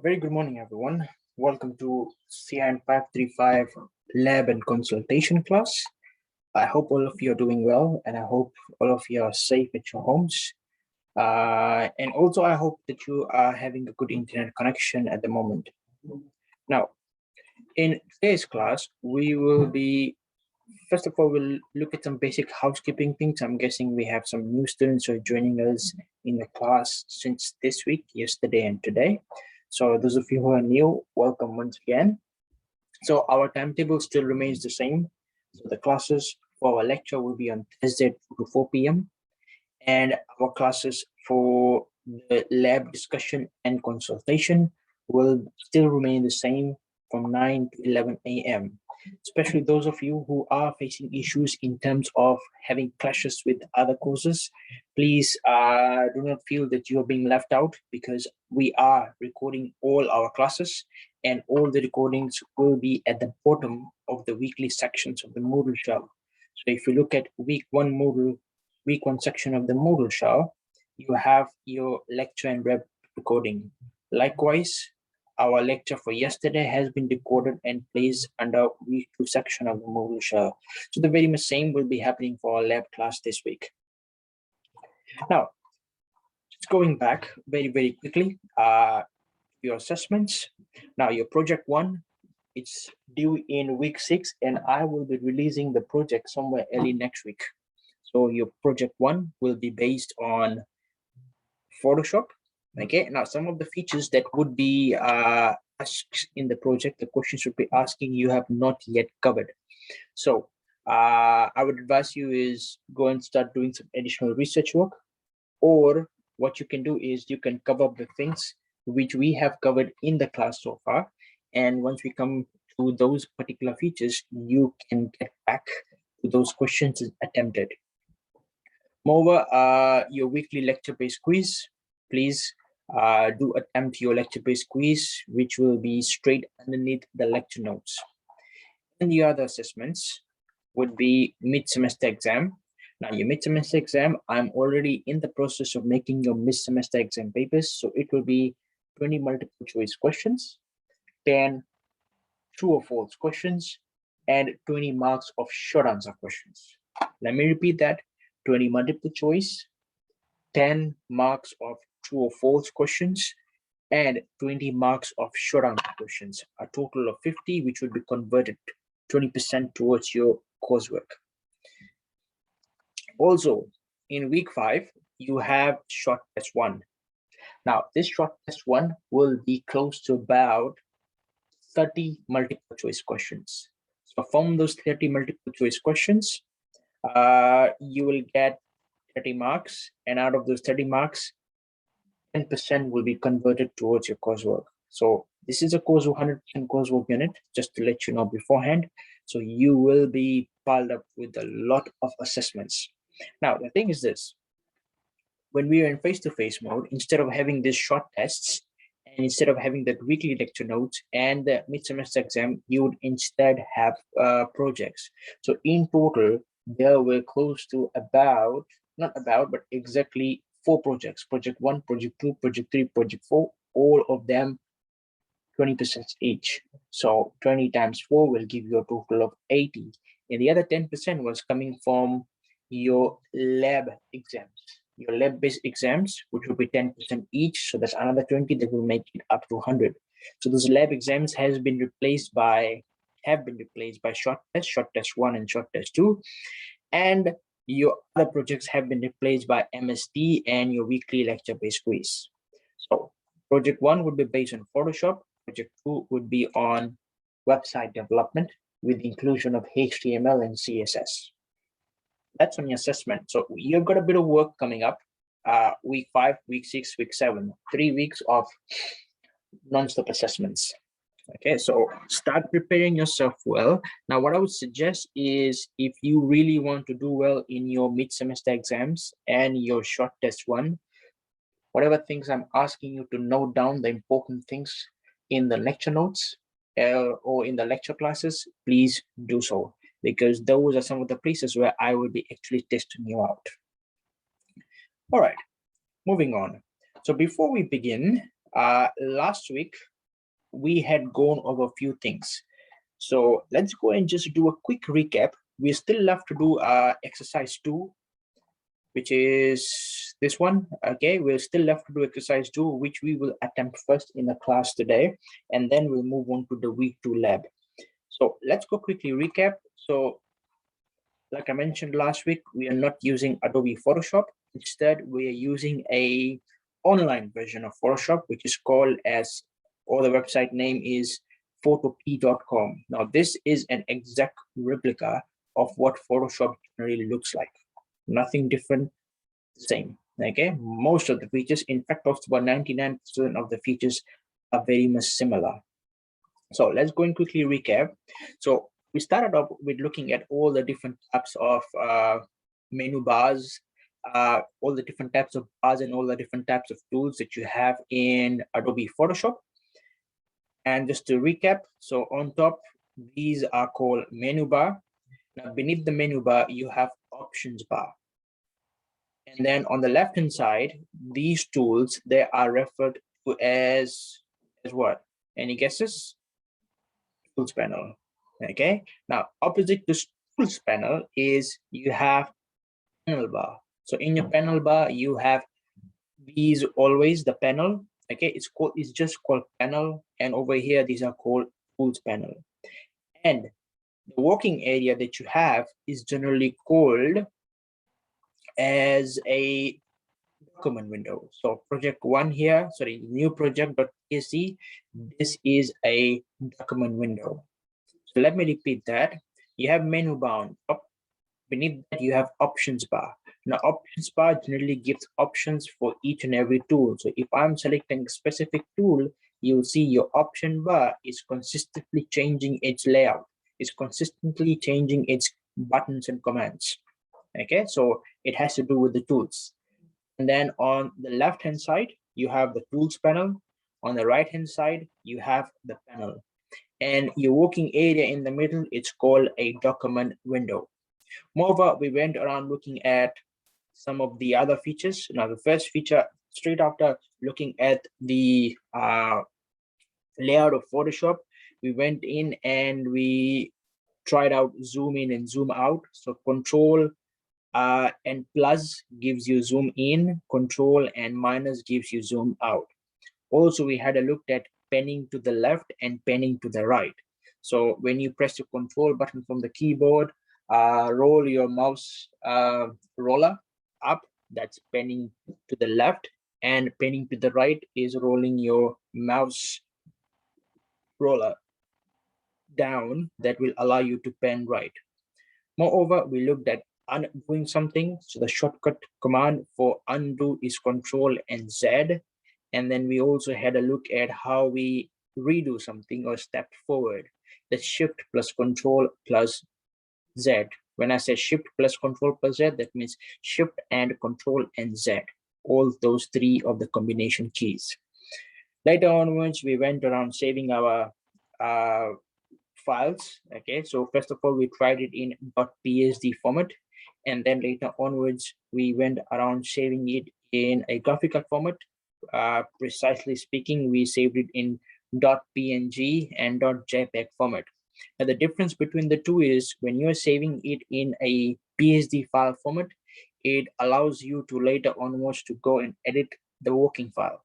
Very good morning, everyone. Welcome to CIN 535 Lab and Consultation class. I hope all of you are doing well, and I hope all of you are safe at your homes. And also, I hope that you are having a good internet connection at the moment. Now, in today's class, we will be, first of all, we'll look at some basic housekeeping things. I'm guessing we have some new students who are joining us in the class since this week, yesterday and today. So those of you who are new, welcome once again. So our timetable still remains the same. So the classes for our lecture will be on Thursday to 4 p.m. And our classes for the lab discussion and consultation will still remain the same from 9 to 11 a.m. Especially those of you who are facing issues in terms of having clashes with other courses, please do not feel that you are being left out, because we are recording all our classes and all the recordings will be at the bottom of the weekly sections of the Moodle shell. So if you look at week one section of the Moodle shell, you have your lecture and web recording. Likewise, our lecture for yesterday has been recorded and placed under week 2 section of the Moodle shell. So the very much same will be happening for our lab class this week. Now, just going back very quickly, your assessments. Now, your project 1, it's due in week 6, and I will be releasing the project somewhere early next week. So your project 1 will be based on Photoshop. Okay, now some of the features that would be asked in the project, the questions would be asking, you have not yet covered. So I would advise you is go and start doing some additional research work, or what you can do is you can cover up the things which we have covered in the class so far. And once we come to those particular features, you can get back to those questions attempted. Moreover, your weekly lecture-based quiz, please do attempt your lecture-based quiz, which will be straight underneath the lecture notes. And the other assessments would be mid-semester exam. Now, your mid-semester exam, I'm already in the process of making your mid-semester exam papers. So it will be 20 multiple choice questions, 10 true or false questions, and 20 marks of short answer questions. Let me repeat that. 20 multiple choice, 10 marks of true or false questions, and 20 marks of short answer questions, a total of 50, which would be converted 20% towards your coursework. Also, in week 5, you have short test 1. Now, this short test 1 will be close to about 30 multiple choice questions. So from those 30 multiple choice questions, you will get 30 marks, and out of those 30 marks, 10% will be converted towards your coursework. So this is a course 100% coursework unit, just to let you know beforehand. So you will be piled up with a lot of assessments. Now, the thing is this, when we are in face-to-face mode, instead of having these short tests, and instead of having the weekly lecture notes and the mid-semester exam, you would instead have projects. So in total, there were close to but exactly 4 projects: project 1, project 2, project 3, project 4, all of them 20% each. So 20 times 4 will give you a total of 80. And the other 10% was coming from your lab exams, your lab-based exams, which will be 10% each. So that's another 20 that will make it up to 100. So those lab exams have been replaced by short test 1 and short test 2. And your other projects have been replaced by MST and your weekly lecture-based quiz. So project 1 would be based on Photoshop. Project 2 would be on website development with the inclusion of HTML and CSS. That's on your assessment. So you've got a bit of work coming up. Week 5, week 6, week 7, 3 weeks of non-stop assessments. Okay, so start preparing yourself well. Now, what I would suggest is, if you really want to do well in your mid-semester exams and your short test 1, whatever things I'm asking you to note down, the important things in the lecture notes or in the lecture classes, please do so, because those are some of the places where I will be actually testing you out. All right, moving on. So before we begin, last week we had gone over a few things. So let's go and just do a quick recap. We still left to do exercise 2, which is this one. Okay, we're still left to do exercise 2, which we will attempt first in the class today, and then we'll move on to the week 2 lab. So let's go quickly recap. So like I mentioned last week, we are not using Adobe Photoshop. Instead, we are using a online version of Photoshop, which is called as, or the website name is photopea.com. Now, this is an exact replica of what Photoshop generally looks like. Nothing different, same. Okay, most of the features, in fact, about 99% of the features are very much similar. So let's go and quickly recap. So we started off with looking at all the different types of menu bars, all the different types of bars and all the different types of tools that you have in Adobe Photoshop. And just to recap, so on top, these are called menu bar. Now beneath the menu bar, you have options bar. And then on the left-hand side, these tools, they are referred to as what? Any guesses? Tools panel. Okay, now opposite to tools panel is you have panel bar. So in your panel bar, you have these always the panel. Okay, it's just called panel, and over here these are called tools panel. And the working area that you have is generally called as a document window. So project 1 here, sorry, new project.csv, this is a document window. So let me repeat that. You have menu bar on top. Beneath that, you have options bar. Now, options bar generally gives options for each and every tool. So if I'm selecting a specific tool, you'll see your option bar is consistently changing its layout. It's consistently changing its buttons and commands. Okay, so it has to do with the tools. And then on the left-hand side, you have the tools panel. On the right-hand side, you have the panel. And your working area in the middle, it's called a document window. Moreover, we went around looking at some of the other features. Now, the first feature, straight after looking at the layout of Photoshop, we went in and we tried out zoom in and zoom out. So control and plus gives you zoom in, control and minus gives you zoom out. Also, we had a look at panning to the left and panning to the right. So when you press the control button from the keyboard, roll your mouse roller up, that's panning to the left, and panning to the right is rolling your mouse roller down, that will allow you to pan right. Moreover, we looked at undoing something. So the shortcut command for undo is Control and Z. And then we also had a look at how we redo something or step forward. The Shift plus Control plus Z. When I say Shift plus Control plus Z, that means Shift and Control and Z. All those three of the combination keys. Later onwards, we went around saving our files. Okay, so first of all, we tried it in .psd format, and then later onwards, we went around saving it in a graphical format. Precisely speaking, we saved it in .png and .jpeg format. Now, the difference between the two is when you're saving it in a PSD file format, it allows you to later onwards to go and edit the working file.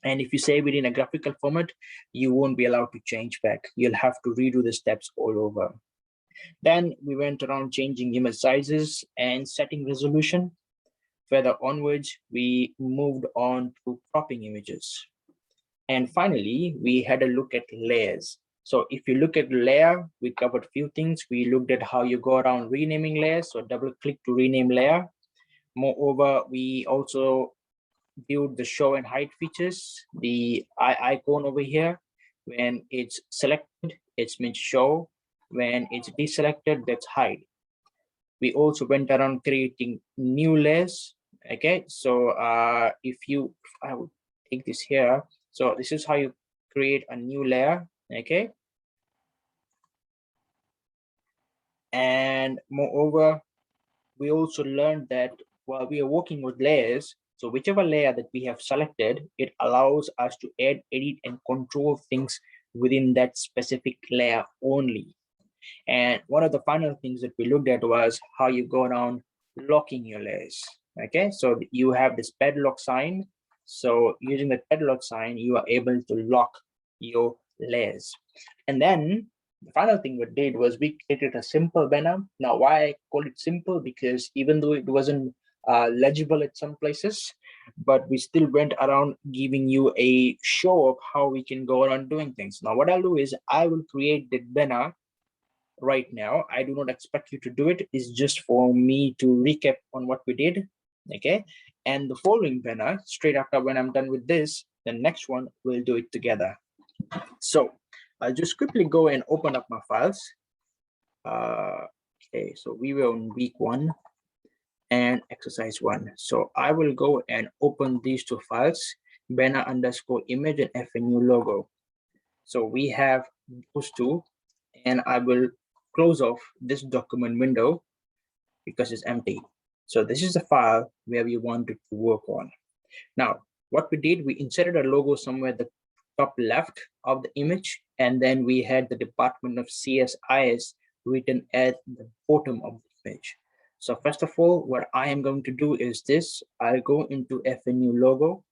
And if you save it in a graphical format, you won't be allowed to change back. You'll have to redo the steps all over. Then we went around changing image sizes and setting resolution. Further onwards, we moved on to cropping images. And finally, we had a look at layers. So if you look at layer, we covered a few things. We looked at how you go around renaming layers. So double click to rename layer. Moreover, we also viewed the show and hide features. The eye icon over here, when it's selected, it's meant show. When it's deselected, that's hide. We also went around creating new layers. Okay, so if I would take this here. So this is how you create a new layer. Okay, and moreover, we also learned that while we are working with layers, So whichever layer that we have selected, it allows us to add, edit, and control things within that specific layer only. And one of the final things that we looked at was how you go around locking your layers. Okay, so you have this padlock sign. So using the padlock sign, you are able to lock your layers. And then the final thing we did was we created a simple banner. Now, why I call it simple? Because even though it wasn't legible at some places, but we still went around giving you a show of how we can go around doing things. Now, what I'll do is I will create that banner right now. I do not expect you to do it. It's just for me to recap on what we did. Okay. And the following banner, straight after when I'm done with this, the next one we'll do it together. So I'll just quickly go and open up my files. Okay, so we were on week 1 and exercise 1. So I will go and open these two files, banner underscore image and FNU logo. So we have those two, and I will close off this document window because it's empty. So this is the file where we wanted to work on. Now, what we did, we inserted a logo somewhere at the top left of the image, and then we had the Department of CSIS written at the bottom of the image. So first of all, what I am going to do is this. I'll go into FNU logo.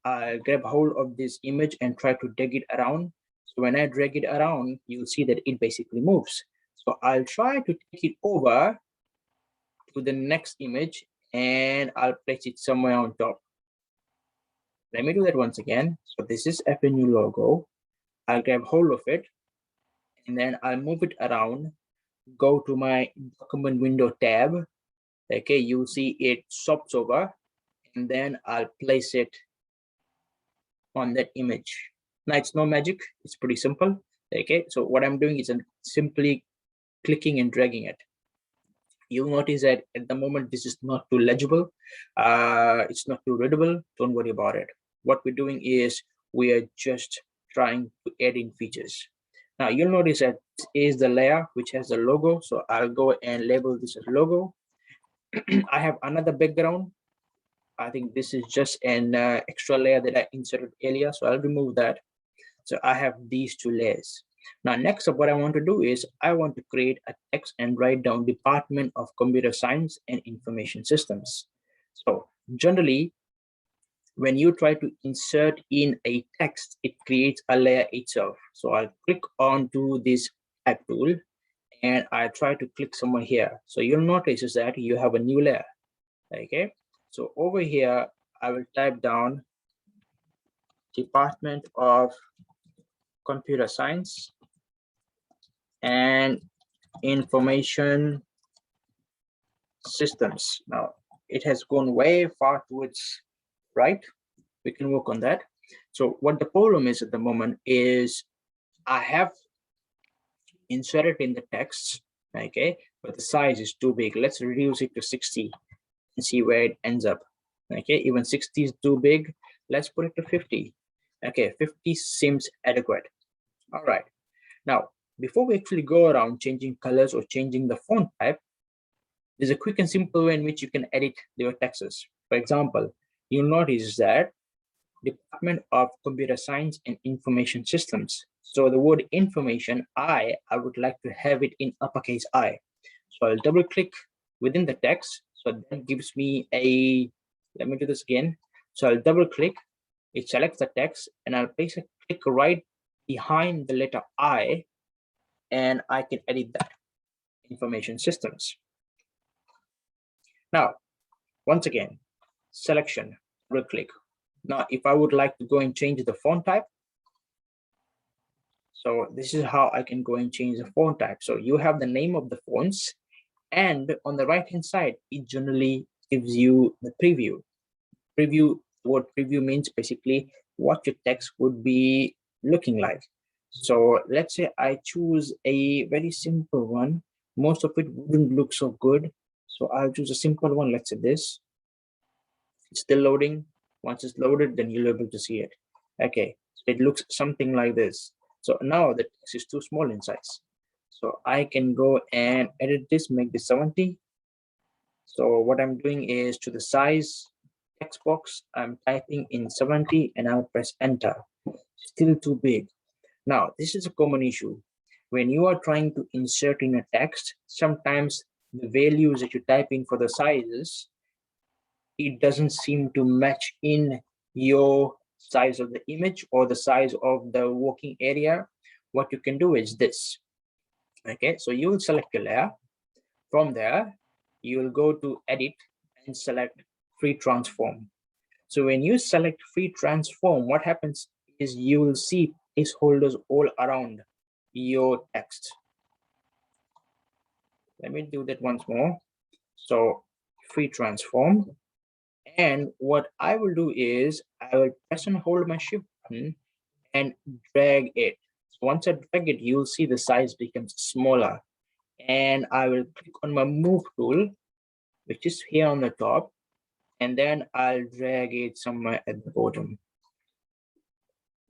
I'll grab hold of this image and try to drag it around. So when I drag it around, you'll see that it basically moves. So I'll try to take it over to the next image and I'll place it somewhere on top. Let me do that once again. So this is FNU logo. I'll grab hold of it and then I'll move it around, go to my document window tab. Okay, you'll see it swaps over and then I'll place it on that image. Now it's no magic, it's pretty simple. Okay, so what I'm doing is I'm simply clicking and dragging it. You'll notice that at the moment this is not too legible, it's not too readable. Don't worry about it. What we're doing is we are just trying to add in features. Now you'll notice that this is the layer which has the logo, so I'll go and label this as logo. I have another background. I think this is just an extra layer that I inserted earlier, so I'll remove that. So I have these two layers. Now, next up, what I want to do is I want to create a text and write down Department of Computer Science and Information Systems. So generally, when you try to insert in a text, it creates a layer itself. So I'll click onto this type tool and I try to click somewhere here. So you'll notice is that you have a new layer. Okay. So over here, I will type down Department of Computer Science and Information Systems. Now, it has gone way far towards right. We can work on that. So what the problem is at the moment is I have inserted in the text, okay, but the size is too big. Let's reduce it to 60 and see where it ends up. Okay, even 60 is too big. Let's put it to 50. Okay, 50 seems adequate. All right. Now, before we actually go around changing colors or changing the font type, there's a quick and simple way in which you can edit your texts. For example, you'll notice that Department of Computer Science and Information Systems. So the word information, I would like to have it in uppercase I. So I'll double click within the text. So that gives me a, let me do this again. So I'll double click, it selects the text and I'll place a click right behind the letter I and I can edit that, Information Systems. Now, once again, selection, double click. Now, if I would like to go and change the font type, so this is how I can go and change the font type. So you have the name of the fonts, and on the right hand side, it generally gives you the preview. Preview, what preview means basically what your text would be looking like. So let's say I choose a very simple one. Most of it wouldn't look so good. So I'll choose a simple one. Let's say this. It's still loading. Once it's loaded, then you'll be able to see it. Okay, so it looks something like this. So now the text is too small in size. So I can go and edit this, make this 70. So what I'm doing is to the size, text box, I'm typing in 70 and I'll press enter. Still too big. Now, this is a common issue. When you are trying to insert in a text, sometimes the values that you type in for the sizes, it doesn't seem to match in your size of the image or the size of the working area. What you can do is this. Okay, so you will select your layer. From there, you will go to edit and select free transform. So when you select free transform, what happens is you will see placeholders all around your text. Let me do that once more. So free transform. And what I will do is I will press and hold my shift button and drag it. So once I drag it, you'll see the size becomes smaller. And I will click on my move tool, which is here on the top, and then I'll drag it somewhere at the bottom.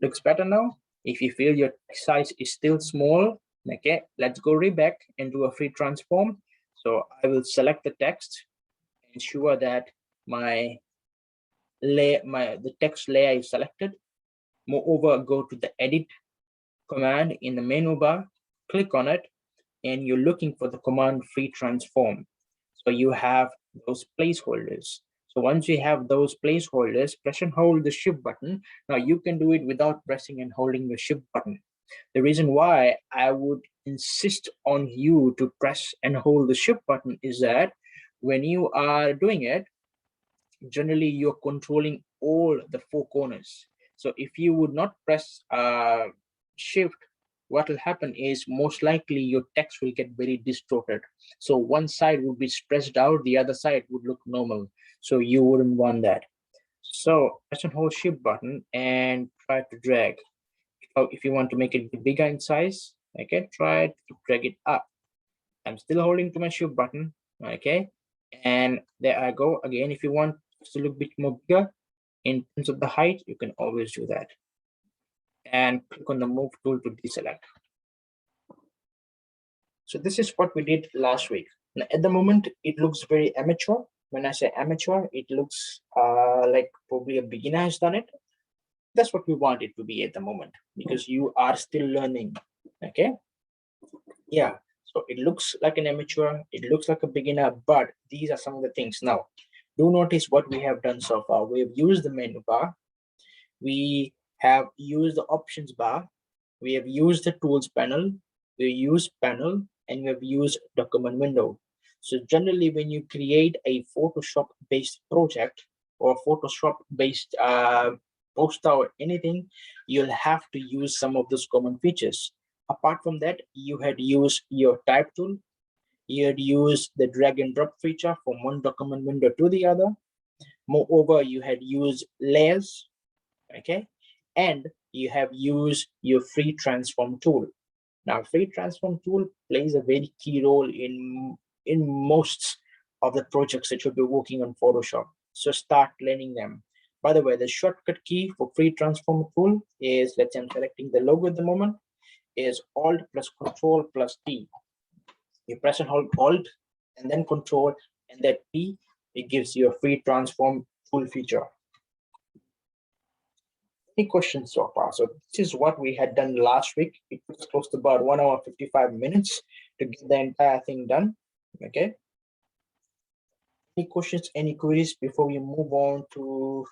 Looks better now. If you feel your size is still small, okay, let's go right back and do a free transform. So I will select the text, ensure that the text layer is selected. Moreover, go to the edit command in the menu bar, click on it, and you're looking for the command free transform. So you have those placeholders. So once you have those placeholders, press and hold the shift button. Now you can do it without pressing and holding the shift button. The reason why I would insist on you to press and hold the shift button is that when you are doing it, generally you're controlling all the four corners. So if you would not press shift, what will happen is most likely your text will get very distorted. So one side would be stressed out, the other side would look normal. So you wouldn't want that. So press and hold shift button and try to drag. If you want to make it bigger in size, okay, try to drag it up. I'm still holding to my shift button, okay, and there I go. Again, if you want to look a bit more bigger in terms of the height, you can always do that. And click on the move tool to deselect. So this is what we did last week. Now, at the moment, it looks very amateur. When I say amateur, it looks like probably a beginner has done it. That's what we want it to be at the moment because you are still learning, okay? Yeah, so it looks like an amateur, it looks like a beginner, but these are some of the things. Now, do notice what we have done so far. We have used the menu bar, we have used the options bar, we have used the tools panel, we used panel, and we have used document window. So generally, when you create a Photoshop-based project or Photoshop-based poster or anything, you'll have to use some of those common features. Apart from that, you had used your type tool, you had used the drag and drop feature from one document window to the other. Moreover, you had used layers, okay, and you have used your free transform tool. Now, free transform tool plays a very key role in most of the projects that you'll be working on Photoshop. So start learning them. By the way, the shortcut key for free transform tool is, let's say I'm selecting the logo at the moment, is Alt plus Control plus T. You press and hold Alt and then Control and that T, it gives you a free transform tool feature. Any questions so far? So this is what we had done last week. It was close to about 1 hour 55 minutes to get the entire thing done. Okay. Any questions, any queries before we move on to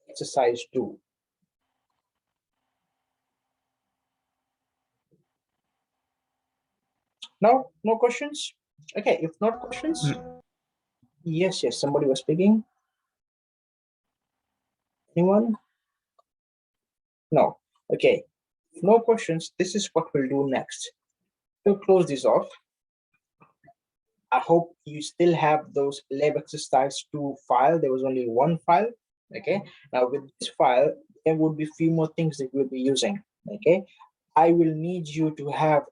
exercise 2? No, no questions. Okay, if not questions, yes, somebody was speaking. Anyone? No. Okay, if no questions, this is what we'll do next. We'll close this off. I hope you still have those lab exercise 2 file. There was only one file. Okay, now with this file, there would be few more things that we'll be using. Okay, I will need you to have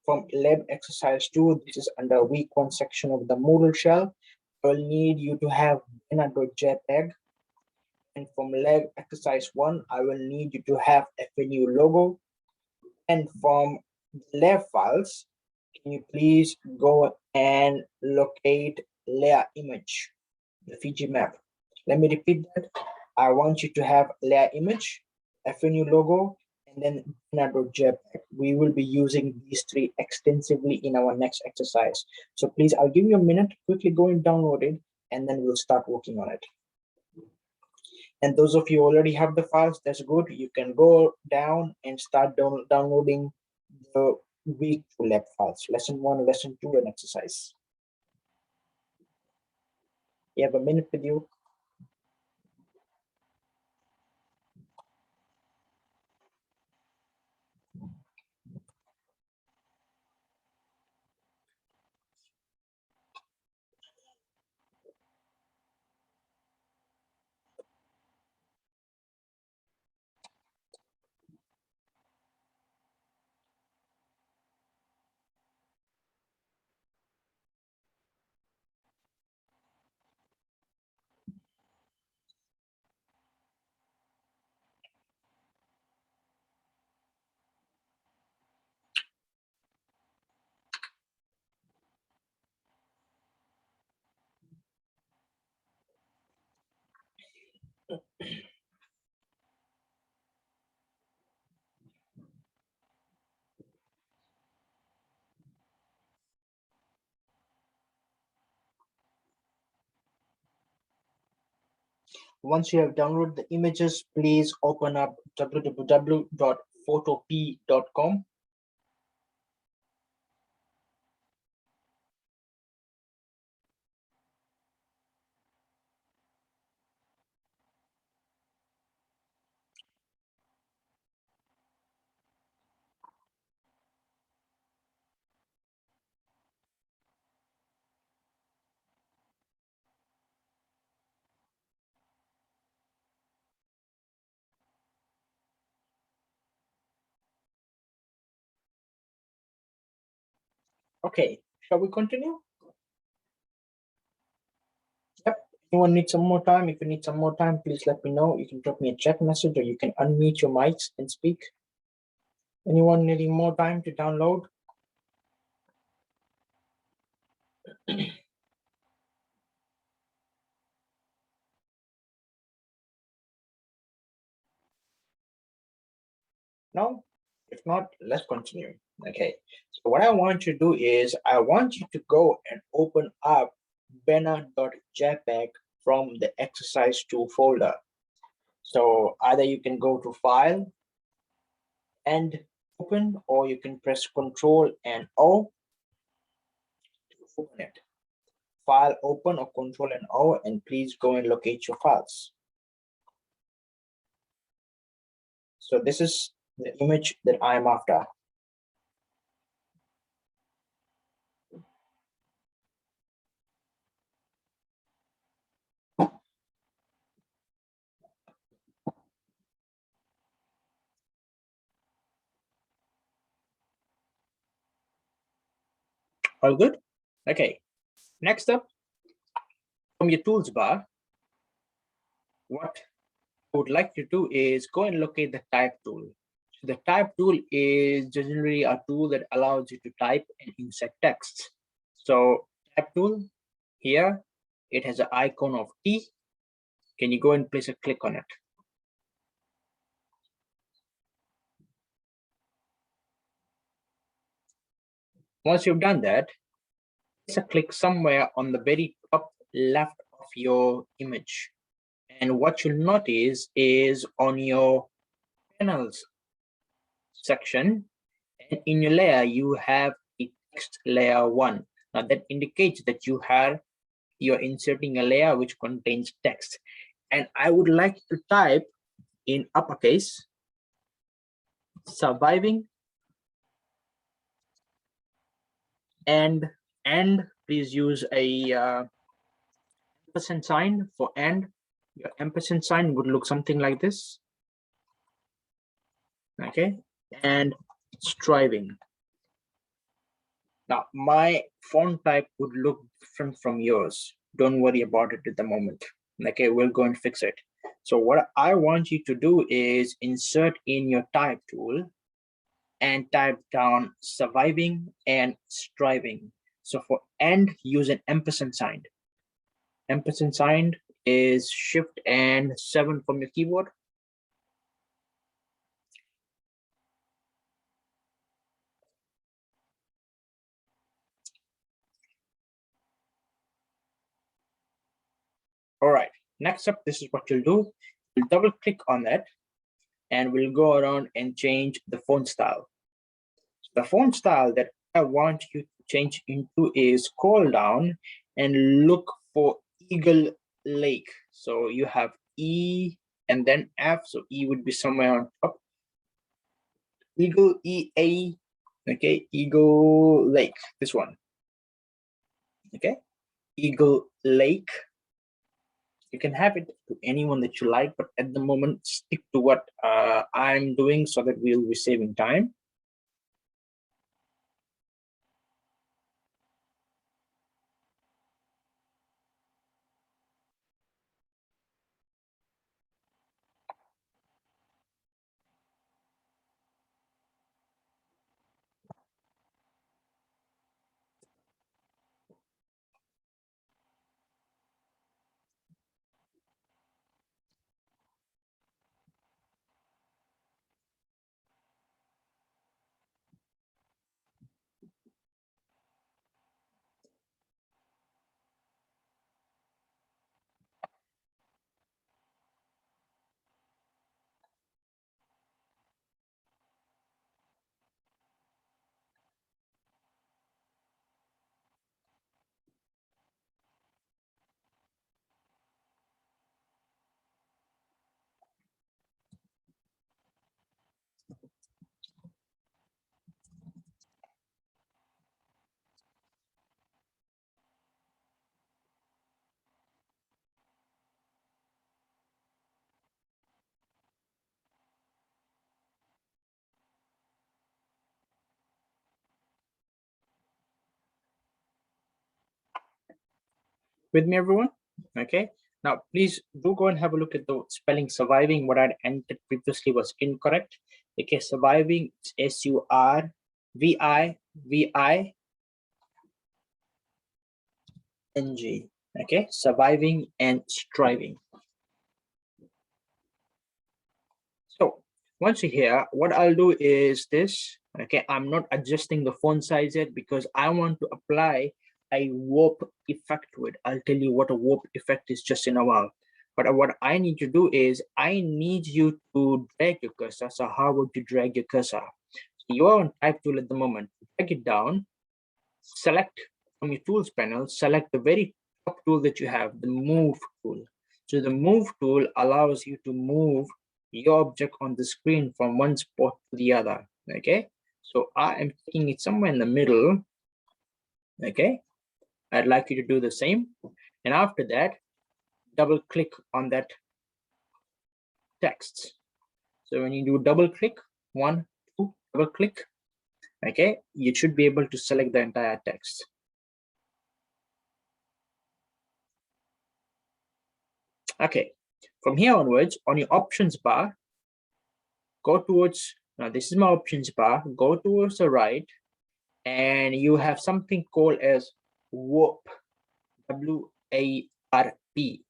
from lab exercise 2, this is under week 1 section of the Moodle shell. I will need you to have banner.jpg, and from lab exercise 1, I will need you to have FNU logo, and from lab files, can you please go and locate layer image, the Fiji map. Let me repeat that. I want you to have layer image, FNU logo, and then banner.jpg. We will be using these three extensively in our next exercise. So please, I'll give you a minute, quickly go and download it, and then we'll start working on it. And those of you already have the files, that's good. You can go down and start downloading the week 2 lab files, lesson 1, lesson 2, and exercise. You have a minute with you. Once you have downloaded the images, please open up www.photop.com. Okay, shall we continue? Yep. Anyone need some more time? If you need some more time, please let me know. You can drop me a chat message or you can unmute your mics and speak. Anyone needing more time to download? No? If not, let's continue. Okay, so what I want you to do is I want you to go and open up banner.jpg from the exercise 2 folder. So either you can go to file and open, or you can press Control and O to open it. File open or Control and O, and please go and locate your files. So this is the image that I am after. All good? Okay, next up, from your tools bar, what I would like you to do is go and locate the type tool. So the type tool is generally a tool that allows you to type and insert text. So type tool here, it has an icon of T. Can you go and place a click on it? Once you've done that, place a click somewhere on the very top left of your image. And what you'll notice is on your panels section and in your layer, you have a text layer 1. Now that indicates that you're inserting a layer which contains text. And I would like to type in uppercase, surviving, and please use a ampersand sign for and. Your ampersand sign would look something like this. Okay, and striving. Now my font type would look different from yours. Don't worry about it at the moment. Okay, we'll go and fix it. So what I want you to do is insert in your type tool and type down surviving and striving. So for and, use an ampersand sign. Ampersand sign is Shift and 7 from your keyboard. All right, next up, this is what you'll do. You'll double click on that and we'll go around and change the font style. So the font style that I want you to change into is scroll down and look for Eagle Lake. So you have E and then F, so E would be somewhere on top. Eagle, E-A, okay, Eagle Lake, this one, okay, Eagle Lake. You can have it to anyone that you like, but at the moment, stick to what I'm doing so that we'll be saving time. With me, everyone? Okay. Now, please do go and have a look at the spelling surviving. What I entered previously was incorrect. Okay, surviving is S-U-R-V-I-V-I-N-G. Okay, surviving and striving. So once you're here, what I'll do is this. Okay, I'm not adjusting the font size yet because I want to apply a warp effect to it. I'll tell you what a warp effect is just in a while. But what I need to do is I need you to drag your cursor. So how would you drag your cursor? So you are on type tool at the moment. Drag it down, select from your tools panel, select the very top tool that you have, the move tool. So the move tool allows you to move your object on the screen from one spot to the other. Okay, so I am taking it somewhere in the middle. Okay, I'd like you to do the same. And after that, double click on that text. So when you do double click, 1, 2, double click, okay, you should be able to select the entire text. Okay, from here onwards, on your options bar, go towards, now this is my options bar, go towards the right, and you have something called as warp, W-A-R-P.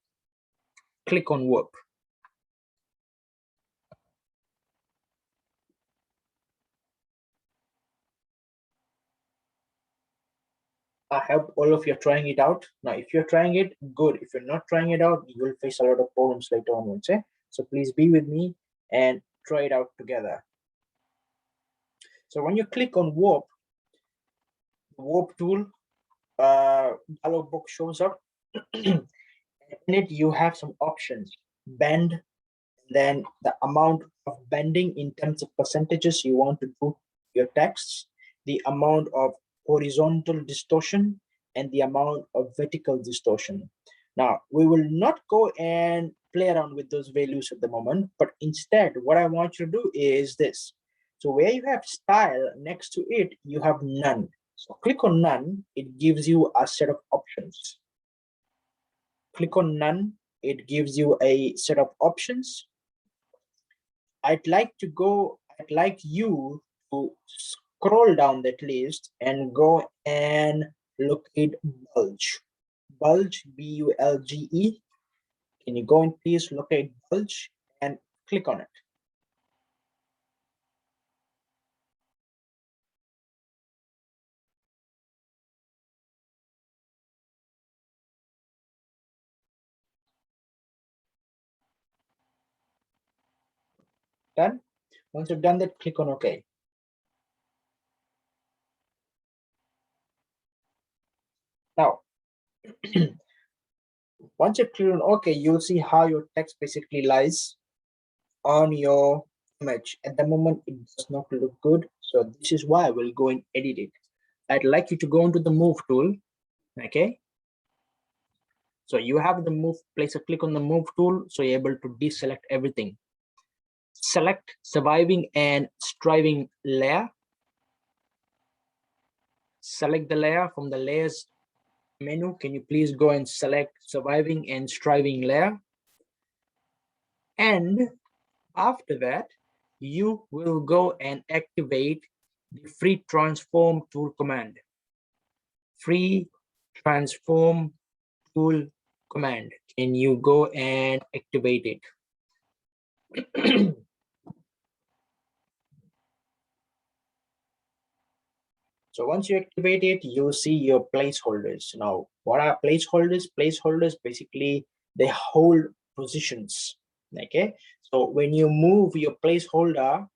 Click on warp. I hope all of you are trying it out. Now, if you're trying it, good. If you're not trying it out, you will face a lot of problems later onwards. Eh? So please be with me and try it out together. So when you click on warp, the warp tool dialog box shows up. In it, you have some options: bend, then the amount of bending in terms of percentages you want to do your texts, the amount of horizontal distortion, and the amount of vertical distortion. Now, we will not go and play around with those values at the moment, but instead, what I want you to do is this. So where you have style, next to it, you have none. So click on none, it gives you a set of options. Click on none, it gives you a set of options. I'd like you to scroll down that list and go and look at bulge. Bulge, B-U-L-G-E. Can you go and please locate bulge and click on it? Done? Once you've done that, click on OK. Now, once you click on OK, you'll see how your text basically lies on your image. At the moment, it does not look good. So this is why we'll go and edit it. I'd like you to go into the move tool. Okay. So you have the move, place a click on the move tool. So you're able to deselect everything. Select surviving and striving layer. Select the layer from the layers menu. Can you please go and select surviving and striving layer? And after that, you will go and activate the free transform tool command. Free transform tool command. Can you go and activate it? So once you activate it, you'll see your placeholders. Now, what are placeholders? Placeholders basically, they hold positions. Okay, so when you move your placeholder,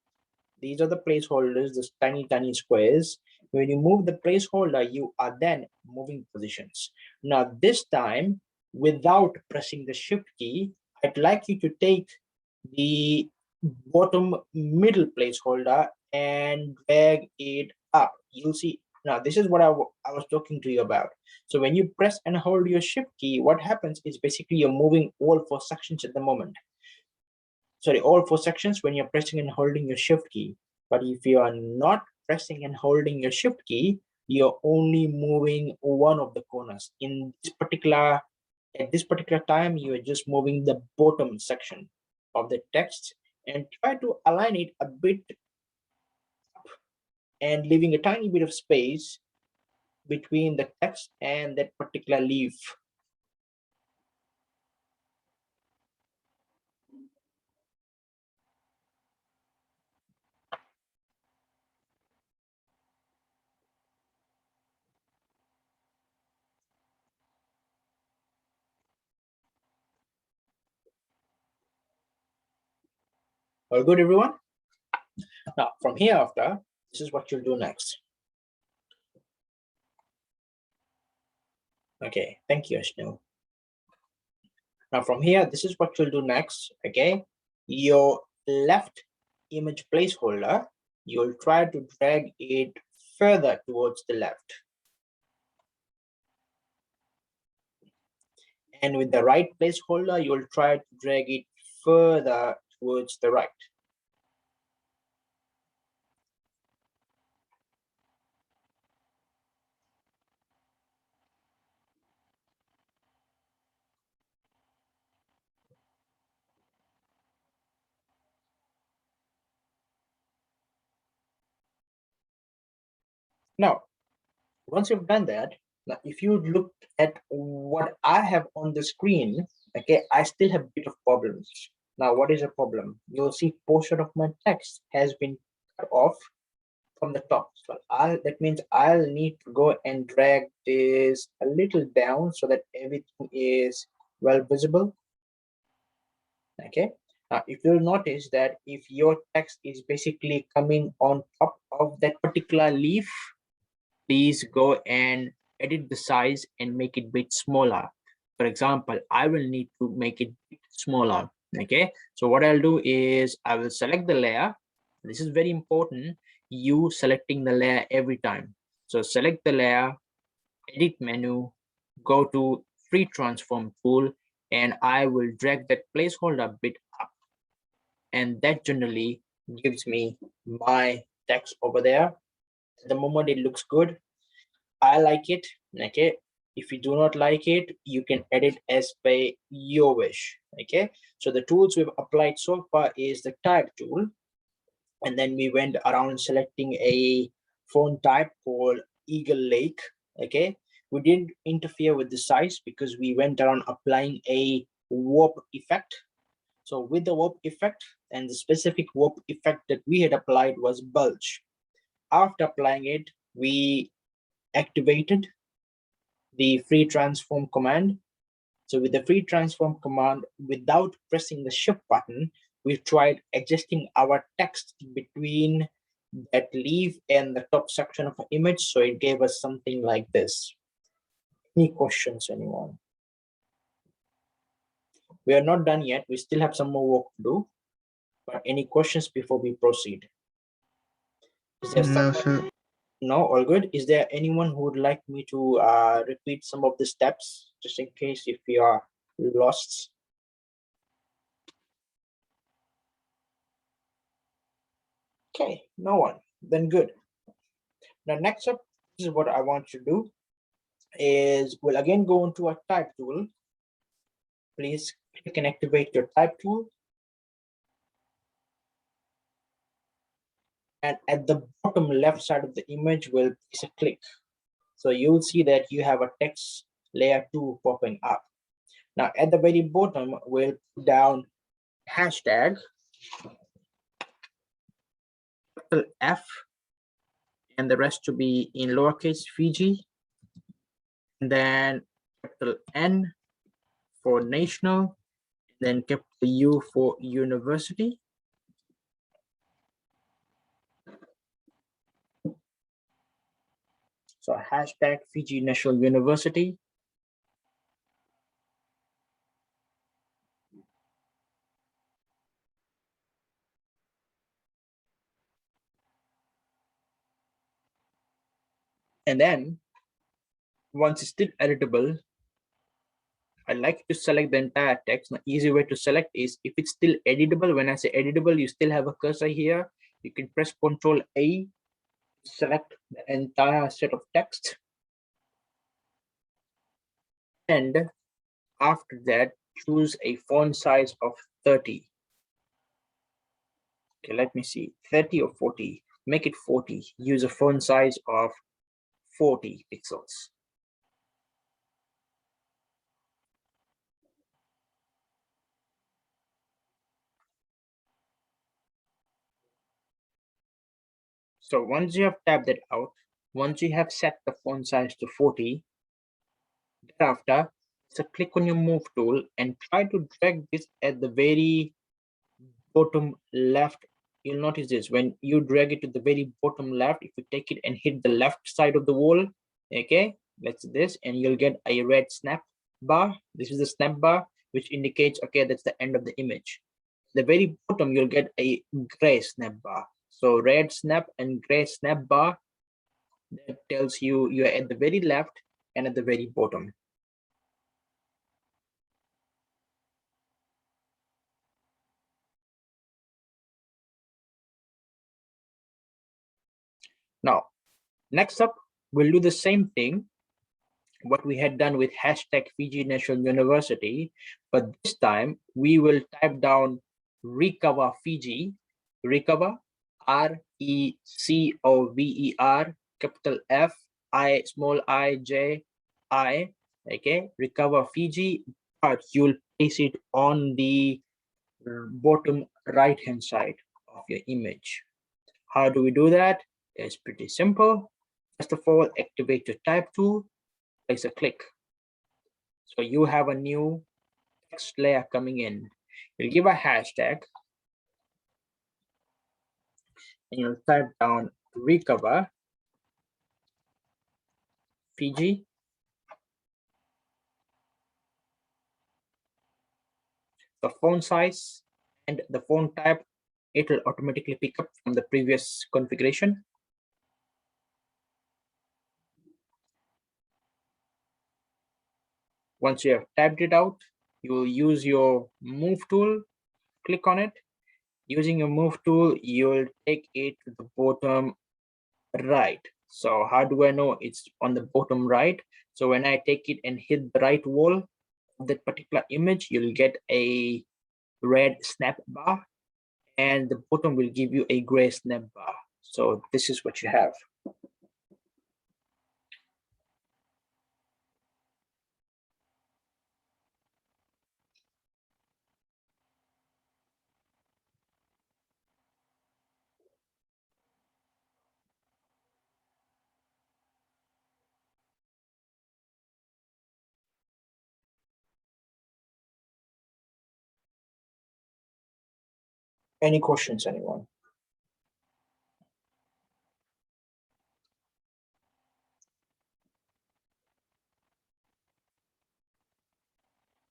these are the placeholders, the tiny squares. When you move the placeholder, you are then moving positions. Now this time, without pressing the shift key, I'd like you to take the bottom middle placeholder and drag it up. You'll see, now this is what I was talking to you about. So when you press and hold your shift key, what happens is basically you're moving all 4 sections at the moment. Sorry, all 4 sections when you're pressing and holding your shift key. But if you are not pressing and holding your shift key, you're only moving one of the corners. In this particular, at this particular time, you are just moving the bottom section of the text and try to align it a bit up and leaving a tiny bit of space between the text and that particular leaf. All good, everyone? Now, from here after, this is what you'll do next. Okay, thank you, Ashnu. Now from here, this is what you'll do next, okay? Your left image placeholder, you'll try to drag it further towards the left. And with the right placeholder, you'll try to drag it further towards the right. Now, once you've done that, now if you look at what I have on the screen, okay, I still have a bit of problems. Now, what is a problem? You'll see portion of my text has been cut off from the top. So that means I'll need to go and drag this a little down so that everything is well visible. Okay. Now, if you'll notice that if your text is basically coming on top of that particular leaf, please go and edit the size and make it a bit smaller. For example, I will need to make it smaller. Okay. So what I'll do is I will select the layer. This is very important. You selecting the layer every time. So select the layer, edit menu, go to free transform tool, and I will drag that placeholder a bit up. And that generally gives me my text over there. At the moment, it looks good. I like it. Okay. If you do not like it, you can edit as per your wish. Okay. So the tools we've applied so far is the type tool. And then we went around selecting a font type called Eagle Lake. Okay, we didn't interfere with the size because we went around applying a warp effect. So with the warp effect, and the specific warp effect that we had applied was bulge. After applying it, we activated the free transform command. So with the free transform command, without pressing the shift button, we tried adjusting our text between that leaf and the top section of the image. So it gave us something like this. Any questions, anyone? We are not done yet. We still have some more work to do. But any questions before we proceed? Is there No, sir. No, all good. Is there anyone who would like me to repeat some of the steps, just in case if we are lost? Okay, no one. Then good. Now next up, this is what I want you to do, is we'll again go into our type tool. Please click and activate your type tool. And at the bottom left side of the image, we'll place a click. So you'll see that you have a text layer 2 popping up. Now at the very bottom, we'll put down hashtag F and the rest to be in lowercase Fiji. And then capital N for national, then capital U for university. So hashtag Fiji National University. And then once it's still editable, I like to select the entire text. The easy way to select is if it's still editable. When I say editable, you still have a cursor here. You can press Ctrl A, select the entire set of text. And after that, choose a font size of 30. Okay, let me see, 30 or 40. Make it 40. Use a font size of 40 pixels. So once you have tabbed it out, once you have set the font size to 40, thereafter, so click on your move tool and try to drag this at the very bottom left. You'll notice this, when you drag it to the very bottom left, if you take it and hit the left side of the wall, okay, that's this, and you'll get a red snap bar. This is the snap bar, which indicates, okay, that's the end of the image. The very bottom, you'll get a gray snap bar. So red snap and gray snap bar, that tells you you're at the very left and at the very bottom. Now, next up, we'll do the same thing what we had done with hashtag Fiji National University, but this time we will type down recover Fiji, recover, R-E-C-O-V-E-R, capital F, I, small I, J, I, okay, recover Fiji, but you'll place it on the bottom right hand side of your image. How do we do that? It's pretty simple. First of all, activate your type tool, place a click. So you have a new text layer coming in. You'll give a hashtag and you'll type down recover Fiji. The font size and the font type, it will automatically pick up from the previous configuration. Once you have typed it out, you will use your move tool, click on it. Using your move tool, you'll take it to the bottom right. So how do I know it's on the bottom right? So when I take it and hit the right wall of that particular image, you'll get a red snap bar and the bottom will give you a gray snap bar. So this is what you have. Any questions, anyone?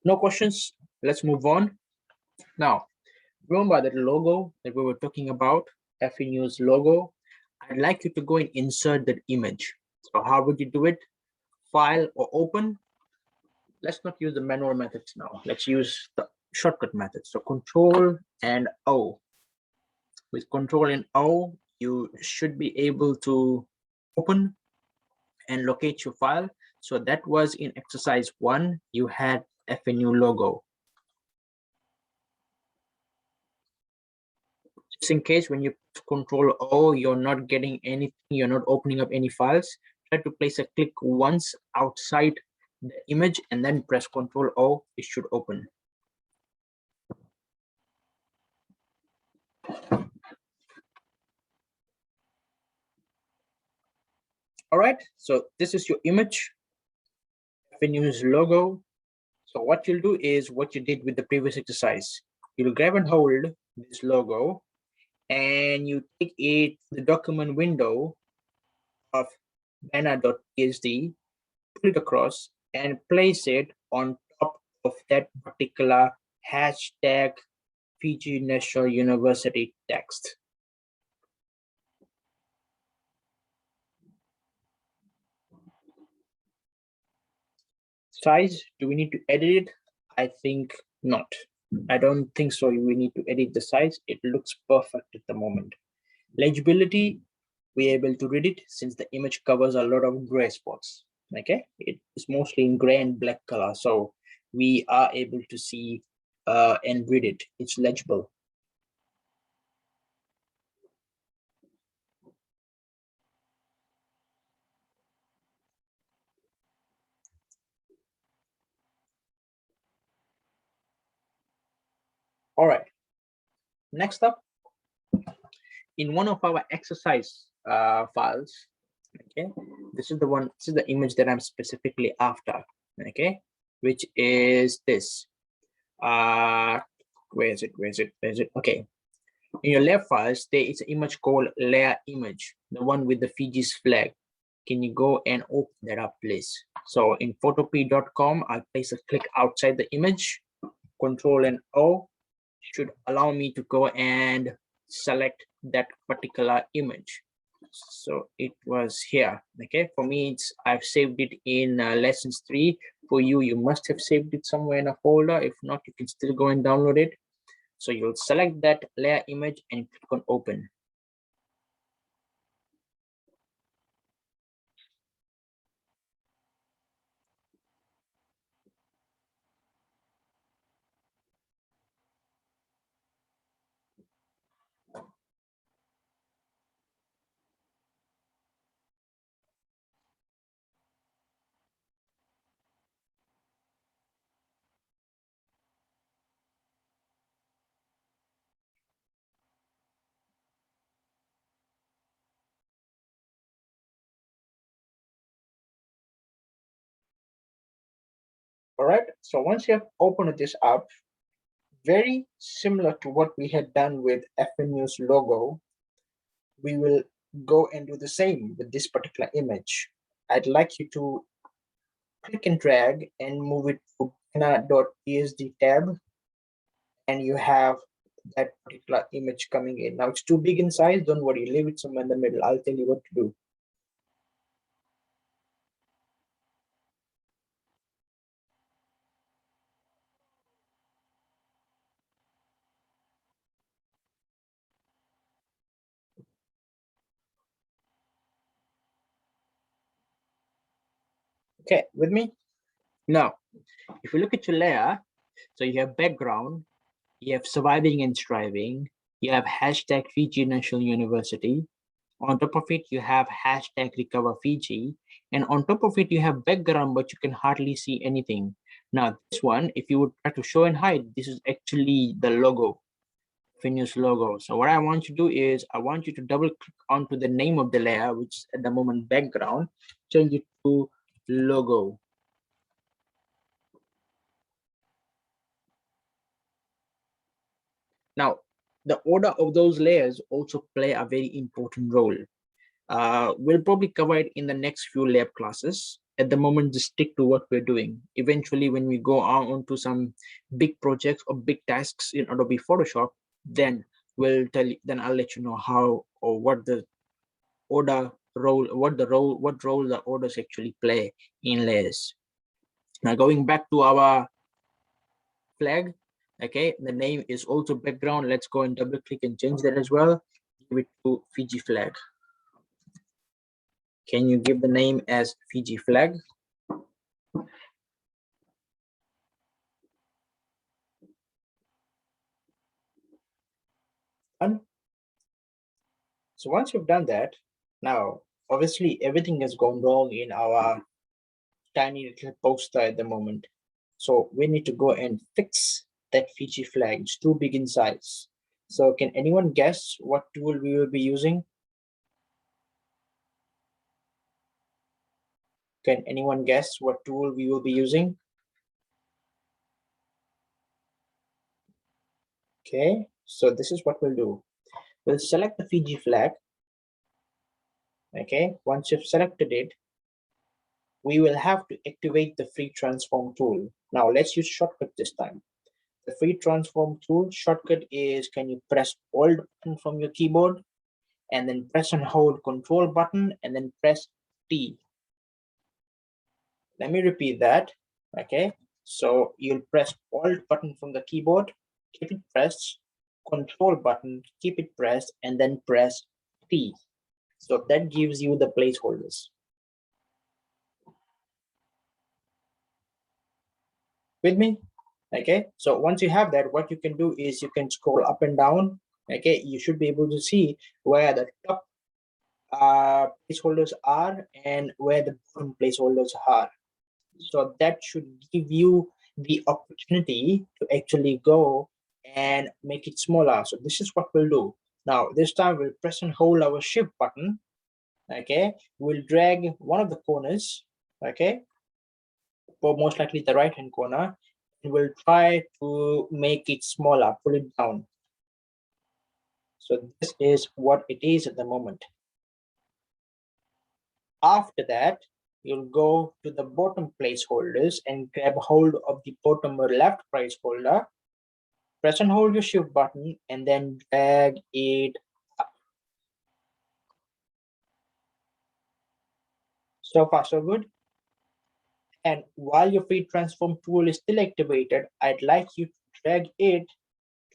No questions? Let's move on. Now, remember that logo that we were talking about, FE News logo. I'd like you to go and insert that image. So how would you do it? File or open? Let's not use the manual methods now. Let's use the shortcut method. So Control and O. With Control and O, you should be able to open and locate your file. So that was in exercise 1, you had FNU logo. Just in case when you Control O, you're not getting anything, you're not opening up any files, try to place a click once outside the image and then press Control O, it should open. All right, so this is your image, FNU's logo. So what you'll do is what you did with the previous exercise. You'll grab and hold this logo and you take it to the document window of banner.psd, pull it across and place it on top of that particular hashtag Fiji National University text. Size, do we need to edit it? I think not. I don't think so. We need to edit the size. It looks perfect at the moment. Legibility, we're able to read it since the image covers a lot of gray spots. Okay, it is mostly in gray and black color, so we are able to see and read it. It's legible. All right, next up, in one of our exercise files, okay, this is the image that I'm specifically after, okay, which is this. Where is it? Okay, in your left files, there is an image called layer image, the one with the Fiji's flag. Can you go and open that up, please? So in photopea.com, I'll place a click outside the image. Control and O should allow me to go and select that particular image. So it was here. Okay, for me, I've saved it in lessons 3. For you, you must have saved it somewhere in a folder. If not, you can still go and download it. So you'll select that layer image and click on open. All right, so once you have opened this up, very similar to what we had done with FNU's logo, we will go and do the same with this particular image. I'd like you to click and drag and move it to banner.psd tab, and you have that particular image coming in. Now it's too big in size, don't worry, leave it somewhere in the middle. I'll tell you what to do. Okay, with me? Now, if you look at your layer, so you have background, you have surviving and striving, you have hashtag Fiji National University. On top of it, you have hashtag recover Fiji. And on top of it, you have background, but you can hardly see anything. Now, this one, if you would try to show and hide, this is actually the logo, Finews logo. So what I want you to do is I want you to double click onto the name of the layer, which is at the moment background, change it to logo. Now, the order of those layers also play a very important role. We'll probably cover it in the next few lab classes. At the moment, just stick to what we're doing. Eventually, when we go on to some big projects or big tasks in Adobe Photoshop, then then I'll let you know how or what the what role the orders actually play in layers. Now going back to our flag, okay, the name is also background. Let's go and double click and change that as well. Give it to Fiji flag. Can you give the name as Fiji flag? Done. So once you've done that, now obviously everything has gone wrong in our tiny little poster at the moment. So we need to go and fix that Fiji flag. It's too big in size. So can anyone guess what tool we will be using? Can anyone guess what tool we will be using? Okay, so this is what we'll do. We'll select the Fiji flag. Okay, once you've selected it, we will have to activate the free transform tool. Now let's use shortcut this time. The free transform tool shortcut is, can you press Alt button from your keyboard and then press and hold Control button and then press T. Let me repeat that. Okay, so you'll press Alt button from the keyboard, keep it pressed, Control button, keep it pressed, and then press T. So that gives you the placeholders. With me? Okay, so once you have that, what you can do is you can scroll up and down. Okay, you should be able to see where the top placeholders are and where the bottom placeholders are. So that should give you the opportunity to actually go and make it smaller. So this is what we'll do. Now this time we'll press and hold our shift button. Okay, we'll drag one of the corners, okay, or most likely the right hand corner, and we'll try to make it smaller, pull it down. So this is what it is at the moment. After that, you'll go to the bottom placeholders and grab hold of the bottom left placeholder, press and hold your shift button, and then drag it up. So far, so good. And while your free transform tool is still activated, I'd like you to drag it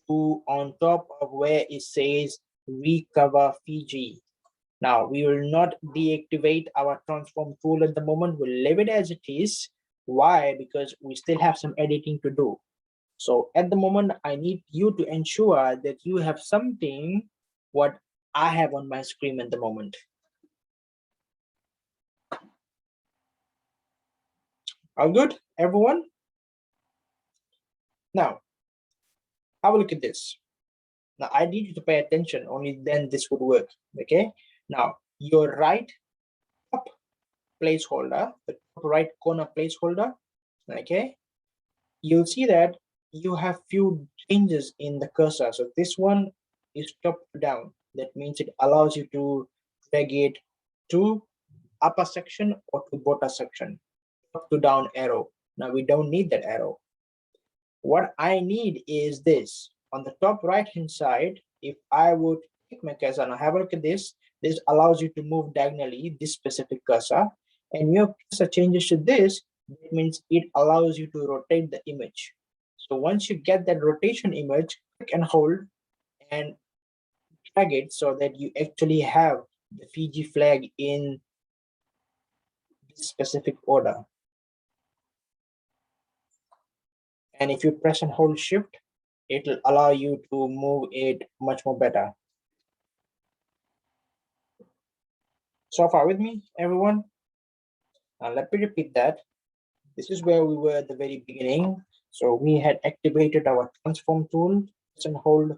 to on top of where it says recover Fiji. Now we will not deactivate our transform tool at the moment. We'll leave it as it is. Why? Because we still have some editing to do. So at the moment, I need you to ensure that you have something what I have on my screen at the moment. All good, everyone? Now, have a look at this. Now, I need you to pay attention, only then this would work, okay? Now, your right top placeholder, the top right corner placeholder, okay? You'll see that you have few changes in the cursor. So this one is top to down. That means it allows you to drag it to upper section or to bottom section, up to down arrow. Now we don't need that arrow. What I need is this. On the top right hand side, if I would click my cursor and have a look at this, this allows you to move diagonally this specific cursor, and your cursor changes to this, that means it allows you to rotate the image. So once you get that rotation image, click and hold and drag it so that you actually have the Fiji flag in this specific order. And if you press and hold shift, it will allow you to move it much more better. So far with me, everyone? Now let me repeat that. This is where we were at the very beginning. So we had activated our transform tool, press and hold.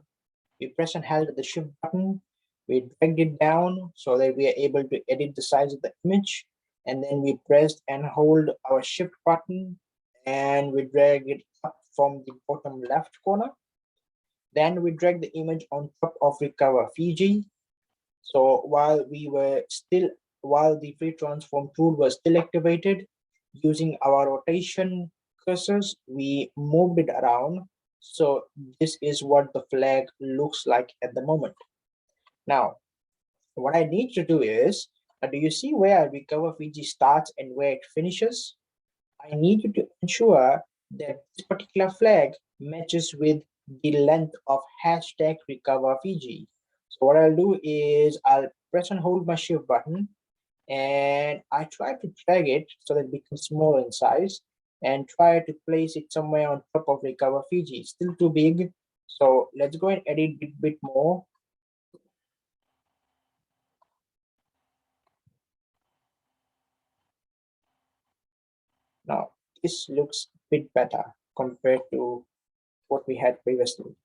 We press and held the shift button. We dragged it down so that we are able to edit the size of the image. And then we pressed and hold our shift button and we drag it up from the bottom left corner. Then we drag the image on top of recover Fiji. So while the free transform tool was still activated, using our rotation cursors, we moved it around. So this is what the flag looks like at the moment. Now, what I need to do is, do you see where recover Fiji starts and where it finishes? I need you to ensure that this particular flag matches with the length of hashtag recover Fiji. So what I'll do is I'll press and hold my shift button and I try to drag it so that it becomes small in size and try to place it somewhere on top of recover Fiji. It's still too big. So let's go and edit it a bit more. Now this looks a bit better compared to what we had previously.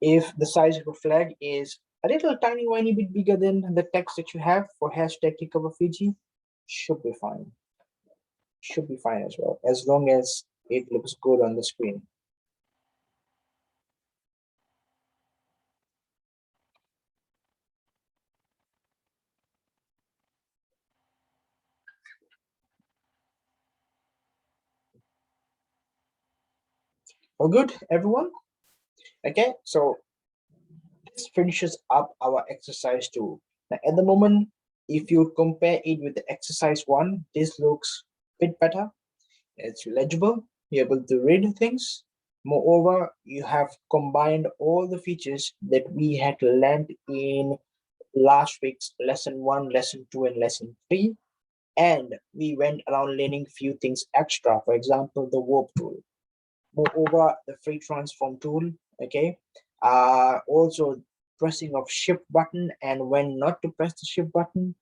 If the size of a flag is a little tiny bit bigger than the text that you have for hashtag recover Fiji, should be fine. Should be fine as well, as long as it looks good on the screen. All good, everyone? Okay, so this finishes up our exercise 2. Now, at the moment, if you compare it with the exercise 1, this looks a bit better. It's legible, you're able to read things. Moreover, you have combined all the features that we had learned in last week's lesson 1, lesson 2, and lesson 3. And we went around learning few things extra, for example, the warp tool. Moreover, the free transform tool, okay? Also pressing of shift button and when not to press the shift button,